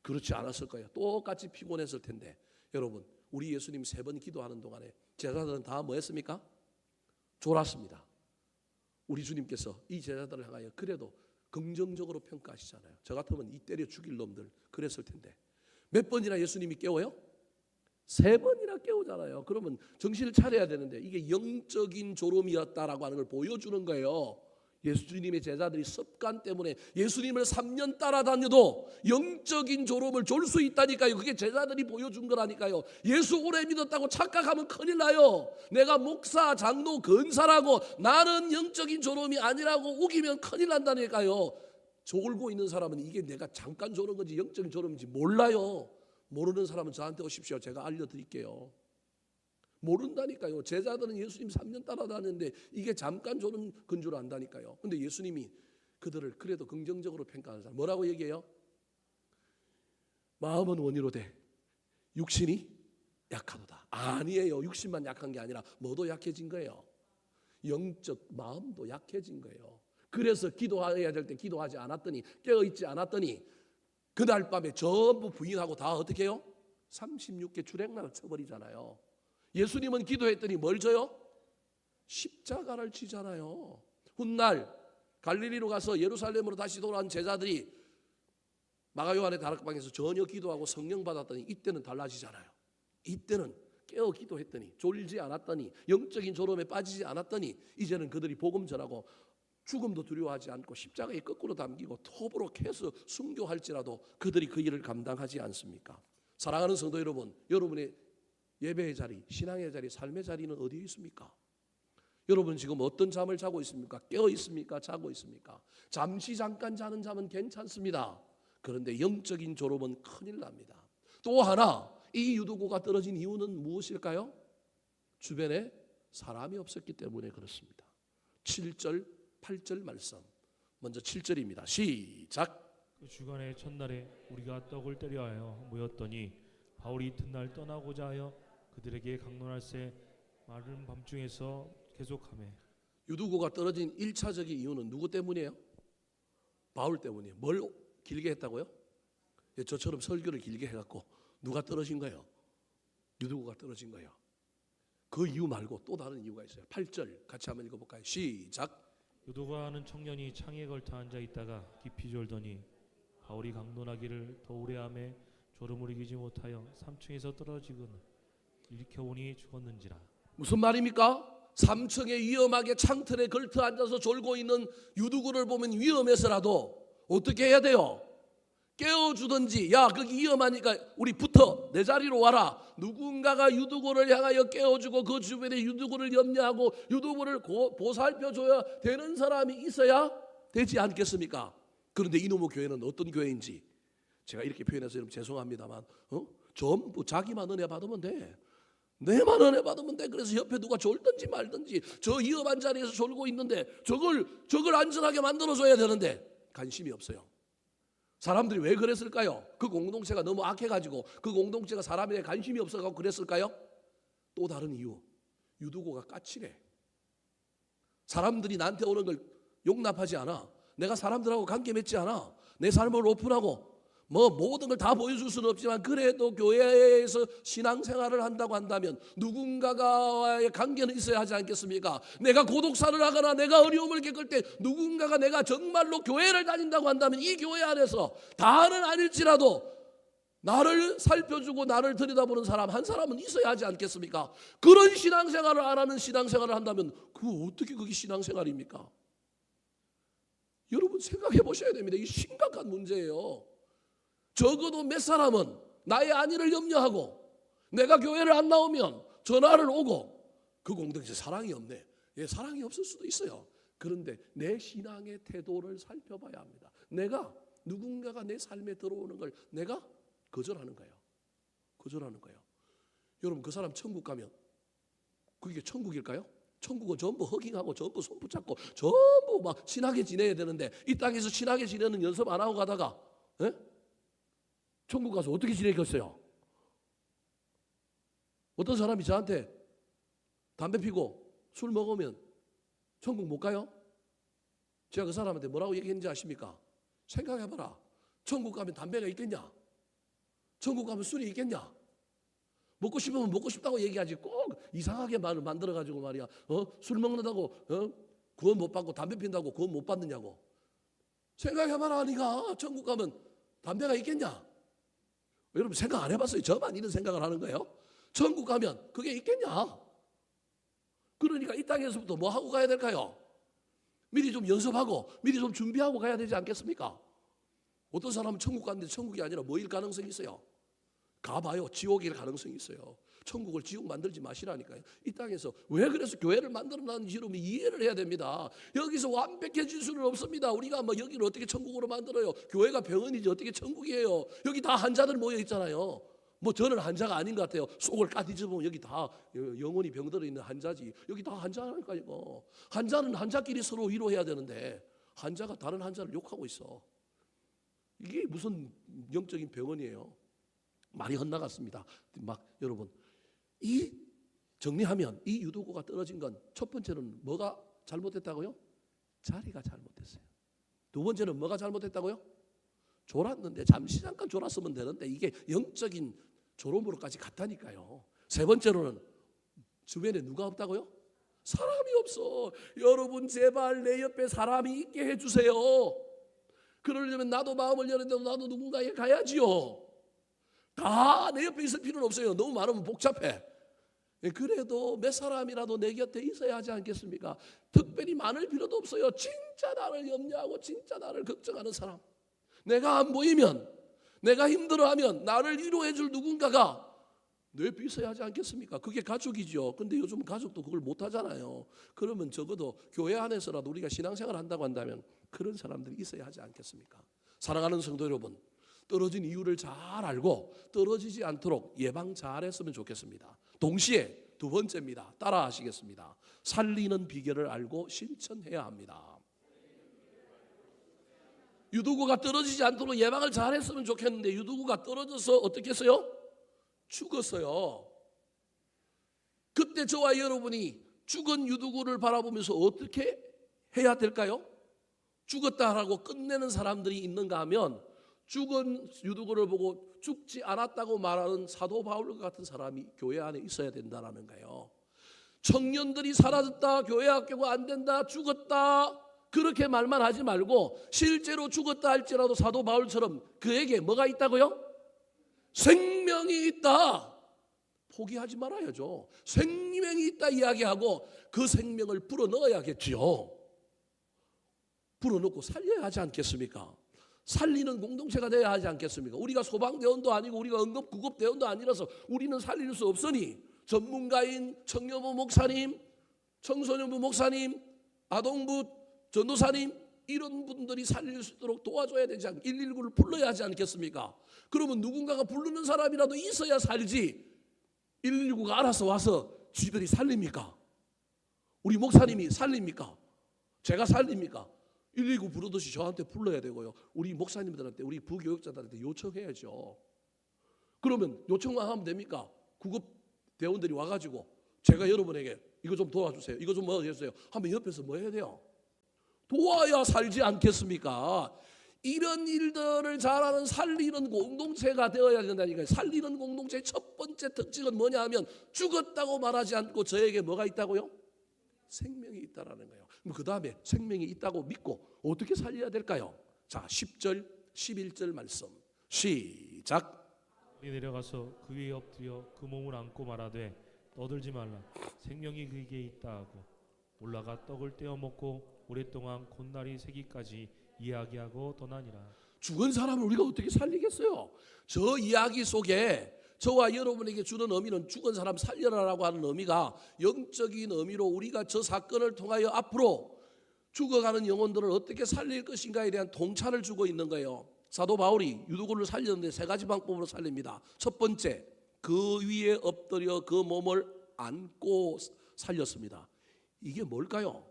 그렇지 않았을 거예요. 똑같이 피곤했을 텐데, 여러분 우리 예수님 3번 기도하는 동안에 제자들은 다 뭐 했습니까? 졸았습니다. 우리 주님께서 이 제자들을 향하여 그래도 긍정적으로 평가하시잖아요. 저 같으면 이 때려 죽일 놈들 그랬을 텐데, 몇 번이나 예수님이 깨워요? 3번이나 깨우잖아요. 그러면 정신을 차려야 되는데, 이게 영적인 졸음이었다라고 하는 걸 보여주는 거예요. 예수님의 제자들이 습관 때문에 예수님을 3년 따라다녀도 영적인 졸음을 졸 수 있다니까요. 그게 제자들이 보여준 거라니까요. 예수 오래 믿었다고 착각하면 큰일 나요. 내가 목사, 장로, 근사라고 나는 영적인 졸음이 아니라고 우기면 큰일 난다니까요. 졸고 있는 사람은 이게 내가 잠깐 졸은 건지 영적인 졸음인지 몰라요. 모르는 사람은 저한테 오십시오. 제가 알려드릴게요. 모른다니까요. 제자들은 예수님 3년 따라다녔는데 이게 잠깐 조는 건 줄 안다니까요. 근데 예수님이 그들을 그래도 긍정적으로 평가하는 사람 뭐라고 얘기해요? 마음은 원이로되 육신이 약하도다. 아니에요. 육신만 약한 게 아니라 뭐도 약해진 거예요. 영적 마음도 약해진 거예요. 그래서 기도해야 될 때 기도하지 않았더니, 깨어있지 않았더니 그날 밤에 전부 부인하고 다 어떻게 해요? 36개 주랭랑을 쳐버리잖아요. 예수님은 기도했더니 뭘 줘요? 십자가를 지잖아요. 훗날 갈릴리로 가서 예루살렘으로 다시 돌아온 제자들이 마가요한의 다락방에서 전혀 기도하고 성령 받았더니 이때는 달라지잖아요. 이때는 깨어 기도했더니, 졸지 않았더니, 영적인 졸음에 빠지지 않았더니 이제는 그들이 복음 전하고 죽음도 두려워하지 않고 십자가에 거꾸로 담기고 톱으로 캐서 순교할지라도 그들이 그 일을 감당하지 않습니까? 사랑하는 성도 여러분, 여러분의 예배의 자리, 신앙의 자리, 삶의 자리는 어디에 있습니까? 여러분 지금 어떤 잠을 자고 있습니까? 깨어 있습니까? 자고 있습니까? 잠시 잠깐 자는 잠은 괜찮습니다. 그런데 영적인 졸업은 큰일 납니다. 또 하나, 이 유두고가 떨어진 이유는 무엇일까요? 주변에 사람이 없었기 때문에 그렇습니다. 7절, 8절 말씀. 먼저 7절입니다. 시작. 그 주간의 첫날에 우리가 떡을 때려 하여 모였더니 바울이 이튿날 떠나고자 하여 그들에게 강론할새 마른 밤중에서 계속하매. 유두고가 떨어진 1차적인 이유는 누구 때문이에요? 바울 때문이에요. 뭘 길게 했다고요? 저처럼 설교를 길게 해갖고 누가 떨어진 거예요? 유두고가 떨어진 거예요. 그 이유 말고 또 다른 이유가 있어요. 8절 같이 한번 읽어볼까요? 시작. 유두가 하는 청년이 창에 걸터 앉아 있다가 깊이 졸더니 바울이 강론하기를 더 오래 하매 졸음을 이기지 못하여 3층에서 떨어지거늘 일으켜보니 죽었는지라. 무슨 말입니까? 3층에 위험하게 창틀에 걸터 앉아서 졸고 있는 유두고를 보면 위험해서라도 어떻게 해야 돼요? 깨워주든지, 야 거기 위험하니까 우리 붙어 내 자리로 와라. 누군가가 유두고를 향하여 깨워주고 그 주변에 유두고를 염려하고 유두고를 보살펴줘야 되는 사람이 있어야 되지 않겠습니까? 그런데 이놈의 교회는 어떤 교회인지 제가 이렇게 표현해서 여러분 죄송합니다만 전부 자기만 은혜 받으면 돼. 내만 은혜 받으면 돼. 그래서 옆에 누가 졸든지 말든지 저 위험한 자리에서 졸고 있는데 저걸 안전하게 만들어줘야 되는데 관심이 없어요. 사람들이 왜 그랬을까요? 그 공동체가 너무 악해가지고 그 공동체가 사람에 관심이 없어서 그랬을까요? 또 다른 이유, 유두고가 까칠해. 사람들이 나한테 오는 걸 용납하지 않아. 내가 사람들하고 관계 맺지 않아. 내 삶을 오픈하고 모든 걸 다 보여줄 수는 없지만 그래도 교회에서 신앙생활을 한다고 한다면 누군가와의 관계는 있어야 하지 않겠습니까? 내가 고독사를 하거나 내가 어려움을 겪을 때 누군가가 내가 정말로 교회를 다닌다고 한다면 이 교회 안에서 다는 아닐지라도 나를 살펴주고 나를 들여다보는 사람 한 사람은 있어야 하지 않겠습니까? 그런 신앙생활을 안 하는 신앙생활을 한다면 어떻게 그게 신앙생활입니까? 여러분 생각해 보셔야 됩니다. 이게 심각한 문제예요. 적어도 몇 사람은 나의 안위를 염려하고 내가 교회를 안 나오면 전화를 오고 그 공동체 사랑이 없네. 사랑이 없을 수도 있어요. 그런데 내 신앙의 태도를 살펴봐야 합니다. 내가 누군가가 내 삶에 들어오는 걸 내가 거절하는 거예요. 거절하는 거예요. 여러분 그 사람 천국 가면 그게 천국일까요? 천국은 전부 허깅하고 전부 손 붙잡고 전부 막 친하게 지내야 되는데 이 땅에서 친하게 지내는 연습 안 하고 가다가 천국 가서 어떻게 지내겠어요? 어떤 사람이 저한테 담배 피고 술 먹으면 천국 못 가요? 제가 그 사람한테 뭐라고 얘기했는지 아십니까? 생각해봐라. 천국 가면 담배가 있겠냐? 천국 가면 술이 있겠냐? 먹고 싶으면 먹고 싶다고 얘기하지 꼭 이상하게 말을 만들어가지고 말이야. 술 먹는다고 구원 못 받고 담배 핀다고 구원 못 받느냐고. 생각해봐라. 니가 천국 가면 담배가 있겠냐? 여러분 생각 안 해봤어요? 저만 이런 생각을 하는 거예요? 천국 가면 그게 있겠냐? 그러니까 이 땅에서부터 뭐 하고 가야 될까요? 미리 좀 연습하고 미리 좀 준비하고 가야 되지 않겠습니까? 어떤 사람은 천국 갔는데 천국이 아니라 뭐일 가능성이 있어요? 가봐요. 지옥일 가능성이 있어요. 천국을 지옥 만들지 마시라니까요. 이 땅에서 왜 그래서 교회를 만들어놨는지 여러분 이해를 해야 됩니다. 여기서 완벽해질 수는 없습니다. 우리가 여기를 어떻게 천국으로 만들어요? 교회가 병원이지 어떻게 천국이에요? 여기 다 환자들 모여 있잖아요. 저는 환자가 아닌 것 같아요. 속을 까뒤집으면 여기 다 영혼이 병들어 있는 환자지. 여기 다 환자라니까요. 환자는 환자끼리 서로 위로해야 되는데 환자가 다른 환자를 욕하고 있어. 이게 무슨 영적인 병원이에요? 말이 헛나갔습니다. 여러분 정리하면 이 유두고가 떨어진 건 첫 번째는 뭐가 잘못됐다고요? 자리가 잘못됐어요. 두 번째는 뭐가 잘못됐다고요? 졸았는데 잠깐 졸았으면 되는데 이게 영적인 졸음으로까지 갔다니까요. 세 번째로는 주변에 누가 없다고요? 사람이 없어. 여러분 제발 내 옆에 사람이 있게 해주세요. 그러려면 나도 마음을 열는데 나도 누군가에 가야지요. 다 내 옆에 있을 필요는 없어요. 너무 많으면 복잡해. 그래도 몇 사람이라도 내 곁에 있어야 하지 않겠습니까? 특별히 많을 필요도 없어요. 진짜 나를 염려하고 진짜 나를 걱정하는 사람. 내가 안 보이면 내가 힘들어하면 나를 위로해 줄 누군가가 뇌피 있어야 하지 않겠습니까? 그게 가족이죠. 근데 요즘 가족도 그걸 못 하잖아요. 그러면 적어도 교회 안에서라도 우리가 신앙생활 한다고 한다면 그런 사람들이 있어야 하지 않겠습니까? 사랑하는 성도 여러분, 떨어진 이유를 잘 알고 떨어지지 않도록 예방 잘했으면 좋겠습니다. 동시에 두 번째입니다. 따라 하시겠습니다. 살리는 비결을 알고 실천해야 합니다. 유두구가 떨어지지 않도록 예방을 잘했으면 좋겠는데 유두구가 떨어져서 어떻게 했어요? 죽었어요. 그때 저와 여러분이 죽은 유두구를 바라보면서 어떻게 해야 될까요? 죽었다라고 끝내는 사람들이 있는가 하면 죽은 유두구를 보고 죽지 않았다고 말하는 사도 바울 같은 사람이 교회 안에 있어야 된다는 거예요. 청년들이 사라졌다, 교회 학교가 안 된다, 죽었다 그렇게 말만 하지 말고 실제로 죽었다 할지라도 사도 바울처럼 그에게 뭐가 있다고요? 생명이 있다. 포기하지 말아야죠. 생명이 있다 이야기하고 그 생명을 불어넣어야겠지요. 불어넣고 살려야 하지 않겠습니까? 살리는 공동체가 되어야 하지 않겠습니까? 우리가 소방대원도 아니고 우리가 응급구급대원도 아니라서 우리는 살릴 수 없으니 전문가인 청년부 목사님, 청소년부 목사님, 아동부 전도사님 이런 분들이 살릴 수 있도록 도와줘야 되지 않겠습니까? 119를 불러야 하지 않겠습니까? 그러면 누군가가 부르는 사람이라도 있어야 살지 119가 알아서 와서 쥐들이 살립니까? 우리 목사님이 살립니까? 제가 살립니까? 119 부르듯이 저한테 불러야 되고요. 우리 목사님들한테 우리 부교육자들한테 요청해야죠. 그러면 요청만 하면 됩니까? 구급대원들이 와가지고 제가 여러분에게 이거 좀 도와주세요. 이거 좀 뭐 해주세요. 하면 옆에서 뭐 해야 돼요? 도와야 살지 않겠습니까? 이런 일들을 잘하는 살리는 공동체가 되어야 된다니까요. 살리는 공동체의 첫 번째 특징은 뭐냐 하면 죽었다고 말하지 않고 저에게 뭐가 있다고요? 생명이 있다라는 거예요. 그 다음에 생명이 있다고 믿고 어떻게 살려야 될까요? 자, 10절 11절 말씀 시작. 내려가서 그 위에 엎드려 그 몸을 안고 말하되 떠들지 말라 생명이 그에게 있다 하고 올라가 떡을 떼어 먹고 오랫동안 콧날이 새기까지 이야기하고 떠나니라. 죽은 사람을 우리가 어떻게 살리겠어요? 저 이야기 속에 저와 여러분에게 주는 의미는 죽은 사람 살려라라고 하는 의미가 영적인 의미로 우리가 저 사건을 통하여 앞으로 죽어가는 영혼들을 어떻게 살릴 것인가에 대한 통찰을 주고 있는 거예요. 사도 바울이 유두구를 살렸는데 세 가지 방법으로 살립니다. 첫 번째, 그 위에 엎드려 그 몸을 안고 살렸습니다. 이게 뭘까요?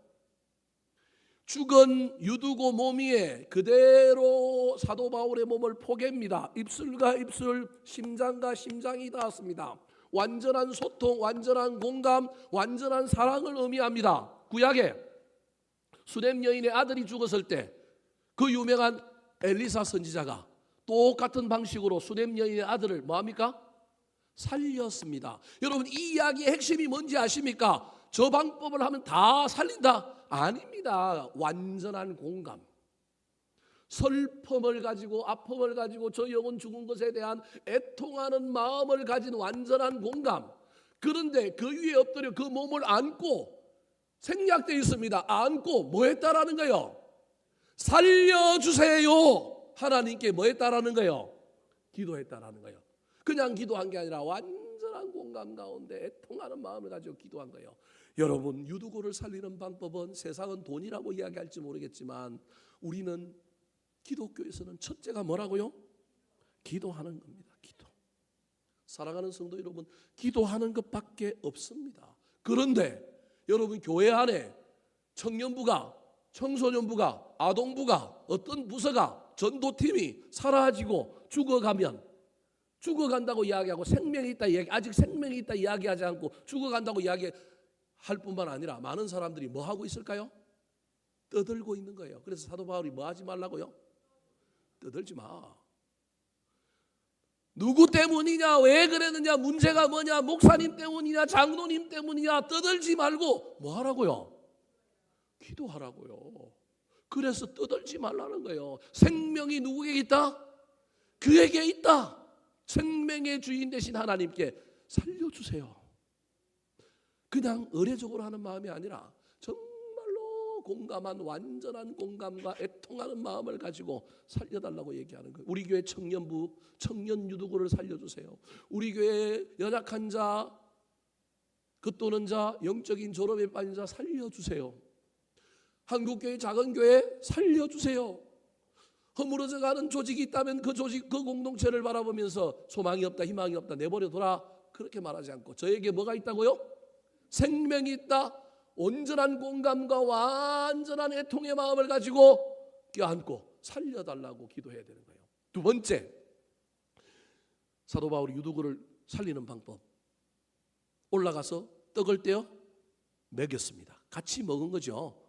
죽은 유두고 몸 위에 그대로 사도 바울의 몸을 포갭니다. 입술과 입술, 심장과 심장이 닿았습니다. 완전한 소통, 완전한 공감, 완전한 사랑을 의미합니다. 구약에 수넴 여인의 아들이 죽었을 때 그 유명한 엘리사 선지자가 똑같은 방식으로 수넴 여인의 아들을 뭐합니까? 살렸습니다. 여러분 이 이야기의 핵심이 뭔지 아십니까? 저 방법을 하면 다 살린다? 아닙니다. 완전한 공감, 슬픔을 가지고 아픔을 가지고 저 영혼 죽은 것에 대한 애통하는 마음을 가진 완전한 공감. 그런데 그 위에 엎드려 그 몸을 안고 생략되어 있습니다. 안고 뭐 했다라는 거예요? 살려주세요. 하나님께 뭐 했다라는 거예요? 기도했다라는 거예요. 그냥 기도한 게 아니라 완전한 공감 가운데 애통하는 마음을 가지고 기도한 거예요. 여러분 유두고를 살리는 방법은 세상은 돈이라고 이야기할지 모르겠지만 우리는 기독교에서는 첫째가 뭐라고요? 기도하는 겁니다. 기도. 사랑하는 성도 여러분, 기도하는 것밖에 없습니다. 그런데 여러분 교회 안에 청년부가, 청소년부가, 아동부가, 어떤 부서가, 전도팀이 사라지고 죽어간다고 이야기하고 생명이 있다 이야기, 아직 생명이 있다 이야기하지 않고 죽어간다고 이야기할 뿐만 아니라 많은 사람들이 뭐 하고 있을까요? 떠들고 있는 거예요. 그래서 사도 바울이 뭐 하지 말라고요? 떠들지 마. 누구 때문이냐, 왜 그랬느냐, 문제가 뭐냐, 목사님 때문이냐, 장로님 때문이냐, 떠들지 말고 뭐 하라고요? 기도하라고요. 그래서 떠들지 말라는 거예요. 생명이 누구에게 있다? 그에게 있다. 생명의 주인 되신 하나님께 살려주세요. 그냥 의례적으로 하는 마음이 아니라 정말로 공감한 완전한 공감과 애통하는 마음을 가지고 살려달라고 얘기하는 거예요. 우리 교회 청년부, 청년 유두구를 살려주세요. 우리 교회 연약한 자, 겉도는 자, 영적인 졸업에 빠진 자 살려주세요. 한국교회 작은 교회 살려주세요. 허물어져가는 조직이 있다면 그 조직, 그 공동체를 바라보면서 소망이 없다, 희망이 없다, 내버려둬라 그렇게 말하지 않고 저에게 뭐가 있다고요? 생명이 있다. 온전한 공감과 완전한 애통의 마음을 가지고 껴안고 살려달라고 기도해야 되는 거예요. 두 번째, 사도 바울이 유두구를 살리는 방법, 올라가서 떡을 떼어 먹였습니다. 같이 먹은 거죠.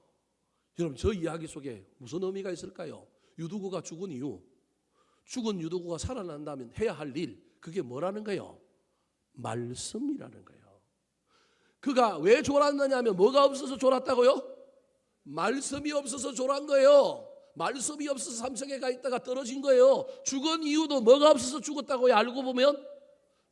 여러분, 저 이야기 속에 무슨 의미가 있을까요? 유두구가 죽은 이유, 죽은 유두구가 살아난다면 해야 할 일, 그게 뭐라는 거예요? 말씀이라는 거예요. 그가 왜 졸았느냐 하면 뭐가 없어서 졸았다고요? 말씀이 없어서 졸은 거예요. 말씀이 없어서 삼성에 가 있다가 떨어진 거예요. 죽은 이유도 뭐가 없어서 죽었다고요? 알고 보면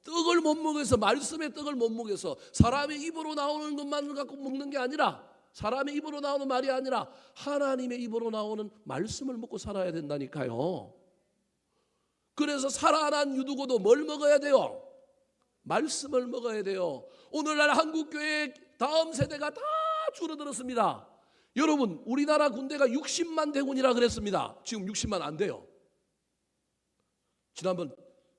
떡을 못 먹여서, 말씀의 떡을 못 먹여서, 사람의 입으로 나오는 것만을 갖고 먹는 게 아니라, 사람의 입으로 나오는 말이 아니라 하나님의 입으로 나오는 말씀을 먹고 살아야 된다니까요. 그래서 살아난 유두고도 뭘 먹어야 돼요? 말씀을 먹어야 돼요. 오늘날 한국교회 다음 세대가 다 줄어들었습니다. 여러분, 우리나라 군대가 60만 대군이라 그랬습니다. 지금 60만 안 돼요. 지난번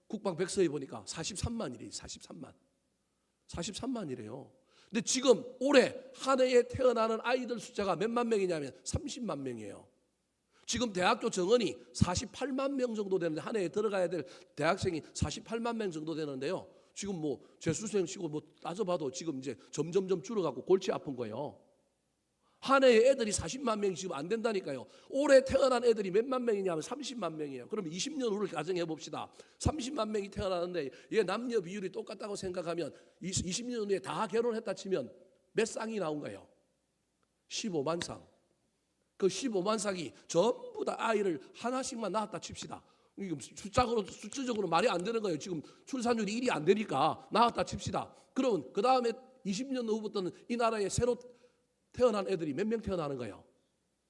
국방백서에 보니까 43만이래요. 43만이래요. 근데 지금 올해 한 해에 태어나는 아이들 숫자가 몇만 명이냐면 30만 명이에요. 지금 대학교 정원이 48만 명 정도 되는데, 한 해에 들어가야 될 대학생이 48만 명 정도 되는데요. 지금 뭐 재수생 치고 뭐 따져봐도 지금 이제 점점점 줄어가고 골치 아픈 거예요. 한 해에 애들이 40만 명이 지금 안 된다니까요. 올해 태어난 애들이 몇만 명이냐면 30만 명이에요. 그러면 20년 후를 가정해 봅시다. 30만 명이 태어나는데 얘 남녀 비율이 똑같다고 생각하면 20년 후에 다 결혼했다 치면 몇 쌍이 나온 거예요? 15만 쌍. 그 15만 쌍이 전부 다 아이를 하나씩만 낳았다 칩시다. 숫자적으로 말이 안 되는 거예요. 지금 출산율이 1이 안 되니까 낳았다 칩시다. 그러면 그 다음에 20년 후부터는 이 나라에 새로 태어난 애들이 몇 명 태어나는 거예요?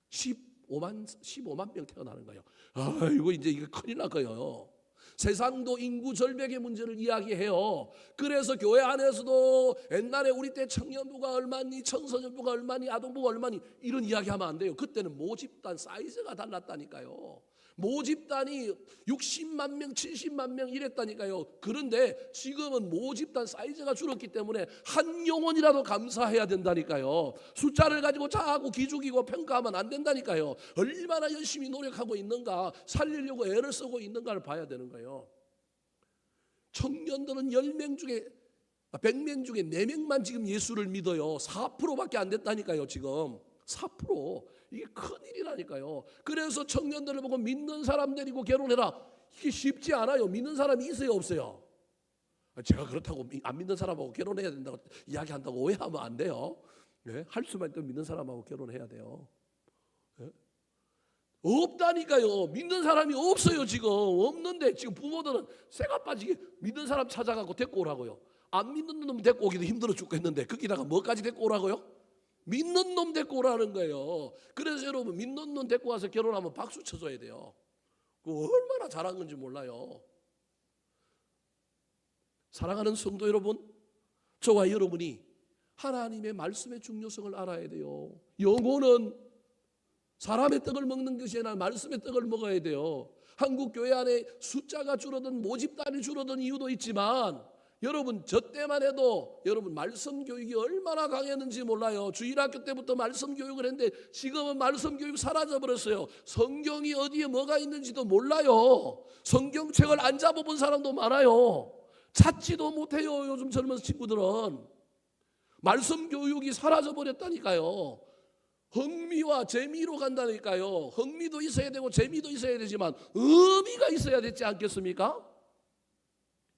15만 명 태어나는 거예요. 아이고, 이제 이거 큰일 날 거예요. 세상도 인구 절벽의 문제를 이야기해요. 그래서 교회 안에서도 옛날에 우리 때 청년부가 얼마니, 청소년부가 얼마니, 아동부가 얼마니 이런 이야기하면 안 돼요. 그때는 모집단 사이즈가 달랐다니까요. 모집단이 60만 명, 70만 명 이랬다니까요. 그런데 지금은 모집단 사이즈가 줄었기 때문에 한 영혼이라도 감사해야 된다니까요. 숫자를 가지고 자꾸 기죽이고 평가하면 안 된다니까요. 얼마나 열심히 노력하고 있는가, 살리려고 애를 쓰고 있는가를 봐야 되는 거예요. 청년들은 10명 중에 100명 중에 4명만 지금 예수를 믿어요. 4%밖에 안 됐다니까요. 지금 4%. 이게 큰일이라니까요. 그래서 청년들을 보고 믿는 사람 데리고 결혼해라, 이게 쉽지 않아요. 믿는 사람이 있어요, 없어요? 제가 그렇다고 안 믿는 사람하고 결혼해야 된다고 이야기한다고 오해하면 안 돼요. 네? 할 수만 있다면 믿는 사람하고 결혼해야 돼요. 네? 없다니까요. 믿는 사람이 없어요. 지금 없는데, 지금 부모들은 새가 빠지게 믿는 사람 찾아가고 데리고 오라고요. 안 믿는 놈 데리고 오기도 힘들어 죽겠는데 거기다가 뭐까지 데리고 오라고요? 믿는 놈 데리고 오라는 거예요. 그래서 여러분, 믿는 놈 데리고 와서 결혼하면 박수 쳐줘야 돼요. 그 얼마나 잘한 건지 몰라요. 사랑하는 성도 여러분, 저와 여러분이 하나님의 말씀의 중요성을 알아야 돼요. 영혼은 사람의 떡을 먹는 것이 아니라 말씀의 떡을 먹어야 돼요. 한국 교회 안에 숫자가 줄어든, 모집단이 줄어든 이유도 있지만, 여러분, 저 때만 해도 여러분 말씀 교육이 얼마나 강했는지 몰라요. 주일학교 때부터 말씀 교육을 했는데 지금은 말씀 교육 사라져 버렸어요. 성경이 어디에 뭐가 있는지도 몰라요. 성경책을 안 잡아본 사람도 많아요. 찾지도 못해요. 요즘 젊은 친구들은. 말씀 교육이 사라져 버렸다니까요. 흥미와 재미로 간다니까요. 흥미도 있어야 되고 재미도 있어야 되지만 의미가 있어야 되지 않겠습니까?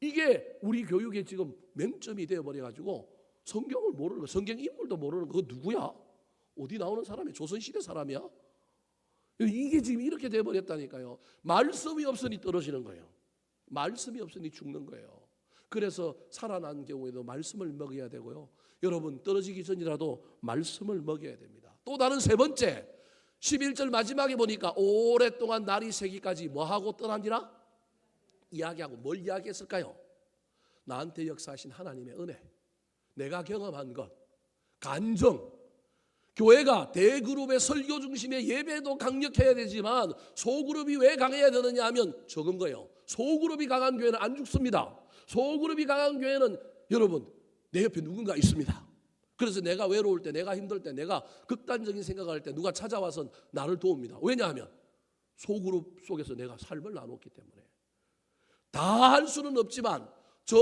이게 우리 교육의 지금 맹점이 되어버려가지고 성경을 모르는 거, 성경 인물도 모르는 거, 그거 누구야? 어디 나오는 사람이 조선시대 사람이야? 이게 지금 이렇게 되어버렸다니까요. 말씀이 없으니 떨어지는 거예요. 말씀이 없으니 죽는 거예요. 그래서 살아난 경우에도 말씀을 먹여야 되고요. 여러분, 떨어지기 전이라도 말씀을 먹여야 됩니다. 또 다른 세 번째 11절 마지막에 보니까 오랫동안 날이 새기까지 뭐하고 떠나니라? 이야기하고 뭘 이야기했을까요? 나한테 역사하신 하나님의 은혜, 내가 경험한 것, 간정. 교회가 대그룹의 설교 중심의 예배도 강력해야 되지만 소그룹이 왜 강해야 되느냐 하면 적은 거예요. 소그룹이 강한 교회는 안 죽습니다. 소그룹이 강한 교회는 여러분 내 옆에 누군가 있습니다. 그래서 내가 외로울 때, 내가 힘들 때, 내가 극단적인 생각을 할 때 누가 찾아와서 나를 도웁니다. 왜냐하면 소그룹 속에서 내가 삶을 나눴기 때문에. 다 할 수는 없지만 저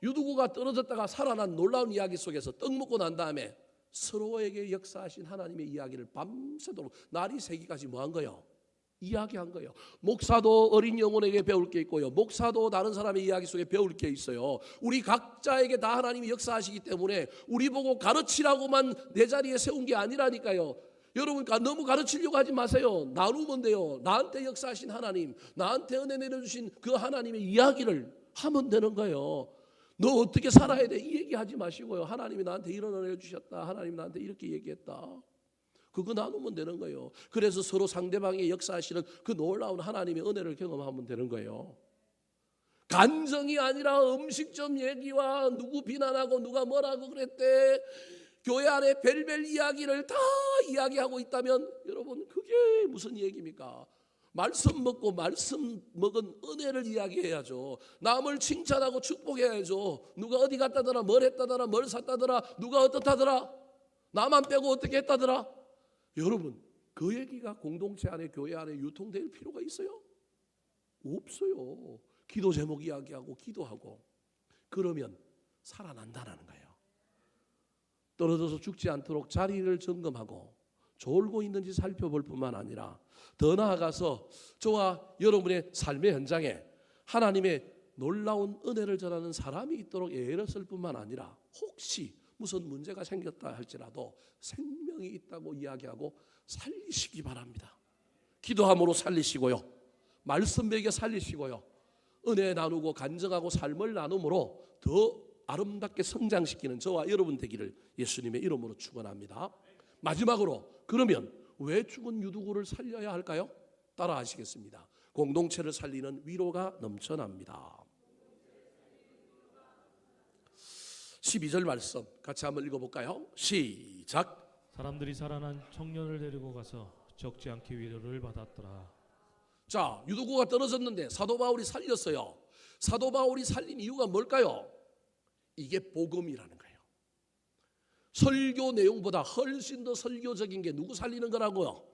유두구가 떨어졌다가 살아난 놀라운 이야기 속에서 떡 먹고 난 다음에 서로에게 역사하신 하나님의 이야기를 밤새도록 날이 새기까지 뭐 한 거예요? 이야기한 거예요. 목사도 어린 영혼에게 배울 게 있고요. 목사도 다른 사람의 이야기 속에 배울 게 있어요. 우리 각자에게 다 하나님이 역사하시기 때문에 우리 보고 가르치라고만 내 자리에 세운 게 아니라니까요. 여러분 너무 가르치려고 하지 마세요. 나누면 돼요. 나한테 역사하신 하나님, 나한테 은혜 내려주신 그 하나님의 이야기를 하면 되는 거예요. 너 어떻게 살아야 돼? 이 얘기하지 마시고요. 하나님이 나한테 이런 은혜를 주셨다. 하나님이 나한테 이렇게 얘기했다. 그거 나누면 되는 거예요. 그래서 서로 상대방의 역사하시는 그 놀라운 하나님의 은혜를 경험하면 되는 거예요. 간정이 아니라 음식점 얘기와 누구 비난하고 누가 뭐라고 그랬대, 교회 안에 별별 이야기를 다 이야기하고 있다면 여러분 그게 무슨 얘기입니까? 말씀 먹고 말씀 먹은 은혜를 이야기해야죠. 남을 칭찬하고 축복해야죠. 누가 어디 갔다더라, 뭘 했다더라, 뭘 샀다더라, 누가 어떻다더라, 나만 빼고 어떻게 했다더라. 여러분 그 얘기가 공동체 안에 교회 안에 유통될 필요가 있어요? 없어요. 기도 제목 이야기하고 기도하고 그러면 살아난다는 거예요. 떨어져서 죽지 않도록 자리를 점검하고 졸고 있는지 살펴볼 뿐만 아니라 더 나아가서 저와 여러분의 삶의 현장에 하나님의 놀라운 은혜를 전하는 사람이 있도록 애를 쓸 뿐만 아니라 혹시 무슨 문제가 생겼다 할지라도 생명이 있다고 이야기하고 살리시기 바랍니다. 기도함으로 살리시고요, 말씀 먹여 살리시고요, 은혜 나누고 간증하고 삶을 나눔으로 더 아름답게 성장시키는 저와 여러분 되기를 예수님의 이름으로 축원합니다. 마지막으로 그러면 왜 죽은 유두구를 살려야 할까요? 따라 하시겠습니다. 공동체를 살리는 위로가 넘쳐납니다. 12절 말씀 같이 한번 읽어볼까요? 시작. 사람들이 살아난 청년을 데리고 가서 적지 않게 위로를 받았더라. 자, 유두구가 떨어졌는데 사도 바울이 살렸어요. 사도 바울이 살린 이유가 뭘까요? 이게 복음이라는 거예요. 설교 내용보다 훨씬 더 설교적인 게 누구 살리는 거라고요?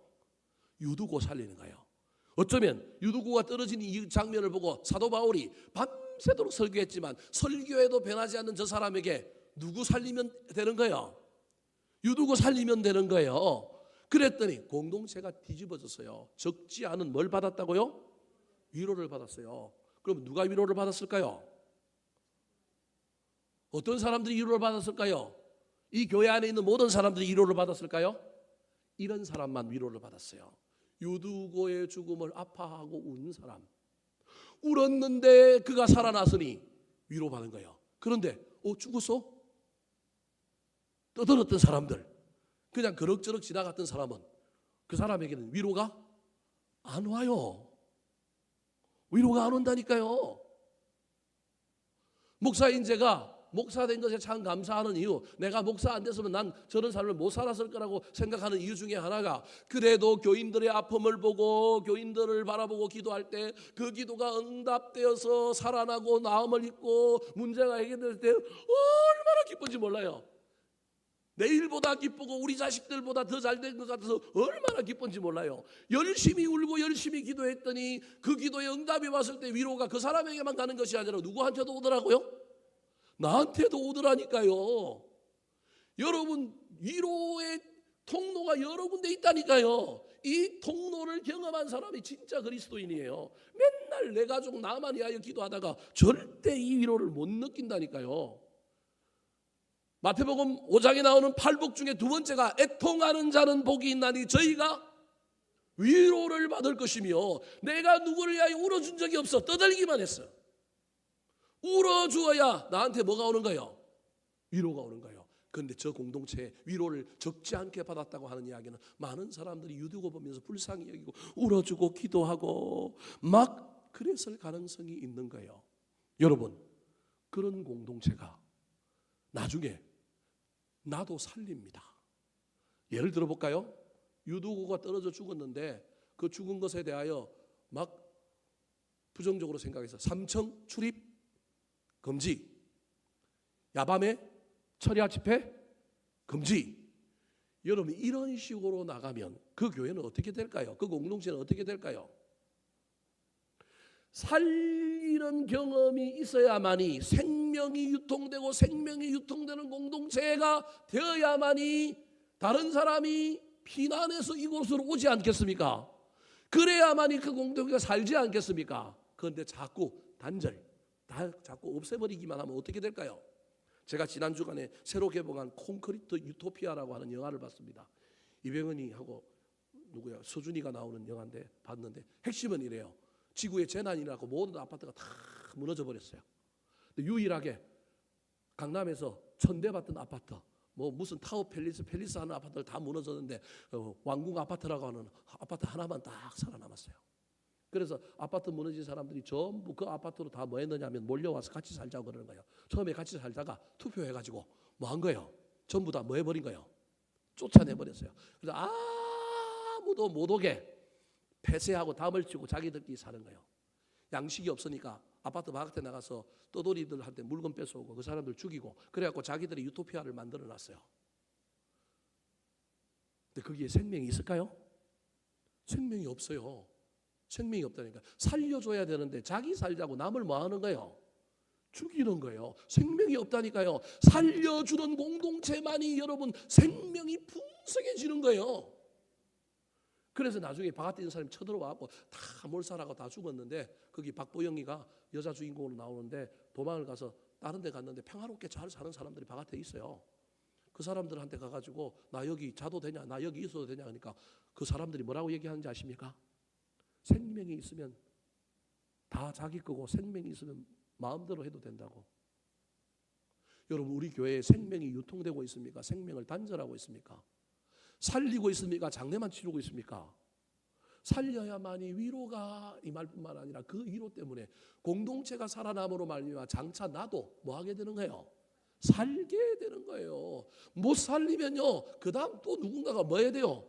유두구 살리는 거예요. 어쩌면 유두구가 떨어진 이 장면을 보고 사도 바울이 밤새도록 설교했지만 설교에도 변하지 않는 저 사람에게 누구 살리면 되는 거예요? 유두구 살리면 되는 거예요. 그랬더니 공동체가 뒤집어졌어요. 적지 않은 뭘 받았다고요? 위로를 받았어요. 그럼 누가 위로를 받았을까요? 어떤 사람들이 위로를 받았을까요? 이 교회 안에 있는 모든 사람들이 위로를 받았을까요? 이런 사람만 위로를 받았어요. 유두고의 죽음을 아파하고 운 사람, 울었는데 그가 살아났으니 위로받은 거예요. 그런데 죽었어? 떠들었던 사람들, 그냥 그럭저럭 지나갔던 사람은 그 사람에게는 위로가 안 와요. 위로가 안 온다니까요. 목사인 제가 목사 된 것에 참 감사하는 이유, 내가 목사 안 됐으면 난 저런 삶을 못 살았을 거라고 생각하는 이유 중에 하나가, 그래도 교인들의 아픔을 보고 교인들을 바라보고 기도할 때 그 기도가 응답되어서 살아나고 나음을 입고 문제가 해결될 때 얼마나 기쁜지 몰라요. 내일보다 기쁘고 우리 자식들보다 더 잘 된 것 같아서 얼마나 기쁜지 몰라요. 열심히 울고 열심히 기도했더니 그 기도에 응답이 왔을 때 위로가 그 사람에게만 가는 것이 아니라 누구한테도 오더라고요. 나한테도 오더라니까요. 여러분, 위로의 통로가 여러 군데 있다니까요. 이 통로를 경험한 사람이 진짜 그리스도인이에요. 맨날 내 가족 나만 위하여 기도하다가 절대 이 위로를 못 느낀다니까요. 마태복음 5장에 나오는 팔복 중에 두 번째가 애통하는 자는 복이 있나니 저희가 위로를 받을 것이며, 내가 누구를 위하여 울어준 적이 없어. 떠들기만 했어. 울어주어야 나한테 뭐가 오는 거예요? 위로가 오는 거예요. 그런데 저 공동체에 위로를 적지 않게 받았다고 하는 이야기는 많은 사람들이 유두고 보면서 불쌍히 여기고 울어주고 기도하고 막 그랬을 가능성이 있는 거예요. 여러분, 그런 공동체가 나중에 나도 살립니다. 예를 들어볼까요? 유두고가 떨어져 죽었는데 그 죽은 것에 대하여 막 부정적으로 생각해서 삼청 출입 금지, 야밤에 철야 집회 금지. 여러분, 이런 식으로 나가면 그 교회는 어떻게 될까요? 그 공동체는 어떻게 될까요? 살리는 경험이 있어야만이 생명이 유통되고 생명이 유통되는 공동체가 되어야만이 다른 사람이 피난해서 이곳으로 오지 않겠습니까? 그래야만이 그 공동체가 살지 않겠습니까? 그런데 자꾸 단절, 자꾸 없애버리기만 하면 어떻게 될까요? 제가 지난 주간에 새로 개봉한 콘크리트 유토피아라고 하는 영화를 봤습니다. 이병헌이 하고 누구야? 서준이가 나오는 영화인데 봤는데 핵심은 이래요. 지구에 재난이 나고 모든 아파트가 다 무너져 버렸어요. 근데 유일하게 강남에서 천대받던 아파트, 뭐 무슨 타워 팰리스 하는 아파트들 다 무너졌는데 왕궁 아파트라고 하는 아파트 하나만 딱 살아남았어요. 그래서 아파트 무너진 사람들이 전부 그 아파트로 다 뭐 했느냐면 몰려와서 같이 살자고 그러는 거예요. 처음에 같이 살다가 투표해가지고 뭐 한 거예요. 전부 다 뭐 해버린 거예요. 쫓아내버렸어요. 그래서 아무도 못 오게 폐쇄하고 담을 치고 자기들끼리 사는 거예요. 양식이 없으니까 아파트 바깥에 나가서 떠돌이들한테 물건 뺏어오고 그 사람들 죽이고 그래갖고 자기들이 유토피아를 만들어놨어요. 근데 거기에 생명이 있을까요? 생명이 없어요. 생명이 없다니까. 살려줘야 되는데 자기 살자고 남을 뭐 하는 거예요? 죽이는 거예요. 생명이 없다니까요. 살려주는 공동체만이 여러분 생명이 풍성해지는 거예요. 그래서 나중에 바깥에 있는 사람이 쳐들어와갖고 다 몰살하고 다 죽었는데 거기 박보영이가 여자 주인공으로 나오는데 도망을 가서 다른 데 갔는데 평화롭게 잘 사는 사람들이 바깥에 있어요. 그 사람들한테 가가지고 나 여기 자도 되냐, 나 여기 있어도 되냐 하니까 그 사람들이 뭐라고 얘기하는지 아십니까? 생명이 있으면 다 자기 거고 생명이 있으면 마음대로 해도 된다고. 여러분, 우리 교회에 생명이 유통되고 있습니까? 생명을 단절하고 있습니까? 살리고 있습니까? 장례만 치르고 있습니까? 살려야만이 위로가 이 말뿐만 아니라 그 위로 때문에 공동체가 살아남으로 말미암아 장차 나도 뭐 하게 되는 거예요? 살게 되는 거예요. 못 살리면요 그 다음 또 누군가가 뭐 해야 돼요?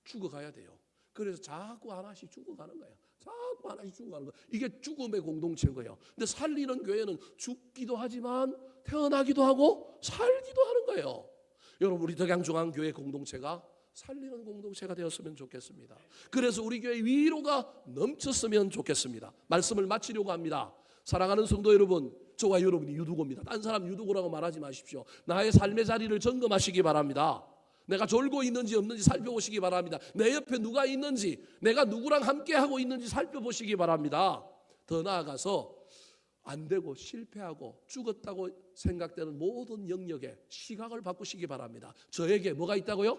죽어가야 돼요. 그래서 자꾸 하나씩 죽어가는 거예요. 자꾸 하나씩 죽어가는 거예요. 이게 죽음의 공동체인 거예요. 근데 살리는 교회는 죽기도 하지만 태어나기도 하고 살기도 하는 거예요. 여러분, 우리 덕양중앙교회 공동체가 살리는 공동체가 되었으면 좋겠습니다. 그래서 우리 교회 위로가 넘쳤으면 좋겠습니다. 말씀을 마치려고 합니다. 사랑하는 성도 여러분, 저와 여러분이 유두고입니다. 딴 사람 유두고라고 말하지 마십시오. 나의 삶의 자리를 점검하시기 바랍니다. 내가 졸고 있는지 없는지 살펴보시기 바랍니다. 내 옆에 누가 있는지, 내가 누구랑 함께하고 있는지 살펴보시기 바랍니다. 더 나아가서 안 되고 실패하고 죽었다고 생각되는 모든 영역에 시각을 바꾸시기 바랍니다. 저에게 뭐가 있다고요?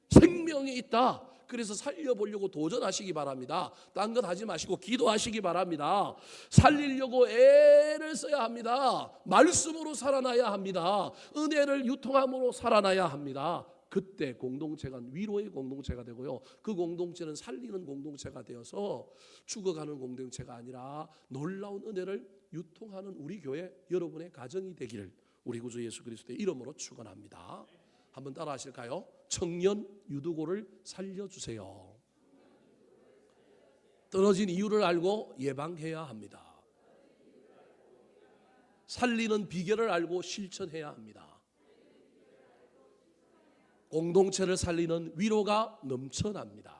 생명이 있다. 그래서 살려보려고 도전하시기 바랍니다. 딴 것 하지 마시고 기도하시기 바랍니다. 살리려고 애를 써야 합니다. 말씀으로 살아나야 합니다. 은혜를 유통함으로 살아나야 합니다. 그때 공동체가 위로의 공동체가 되고요. 그 공동체는 살리는 공동체가 되어서 죽어가는 공동체가 아니라 놀라운 은혜를 유통하는 우리 교회 여러분의 가정이 되기를 우리 구주 예수 그리스도의 이름으로 축원합니다. 한번 따라 하실까요? 청년 유두고를 살려주세요. 떨어진 이유를 알고 예방해야 합니다. 살리는 비결을 알고 실천해야 합니다. 공동체를 살리는 위로가 넘쳐납니다.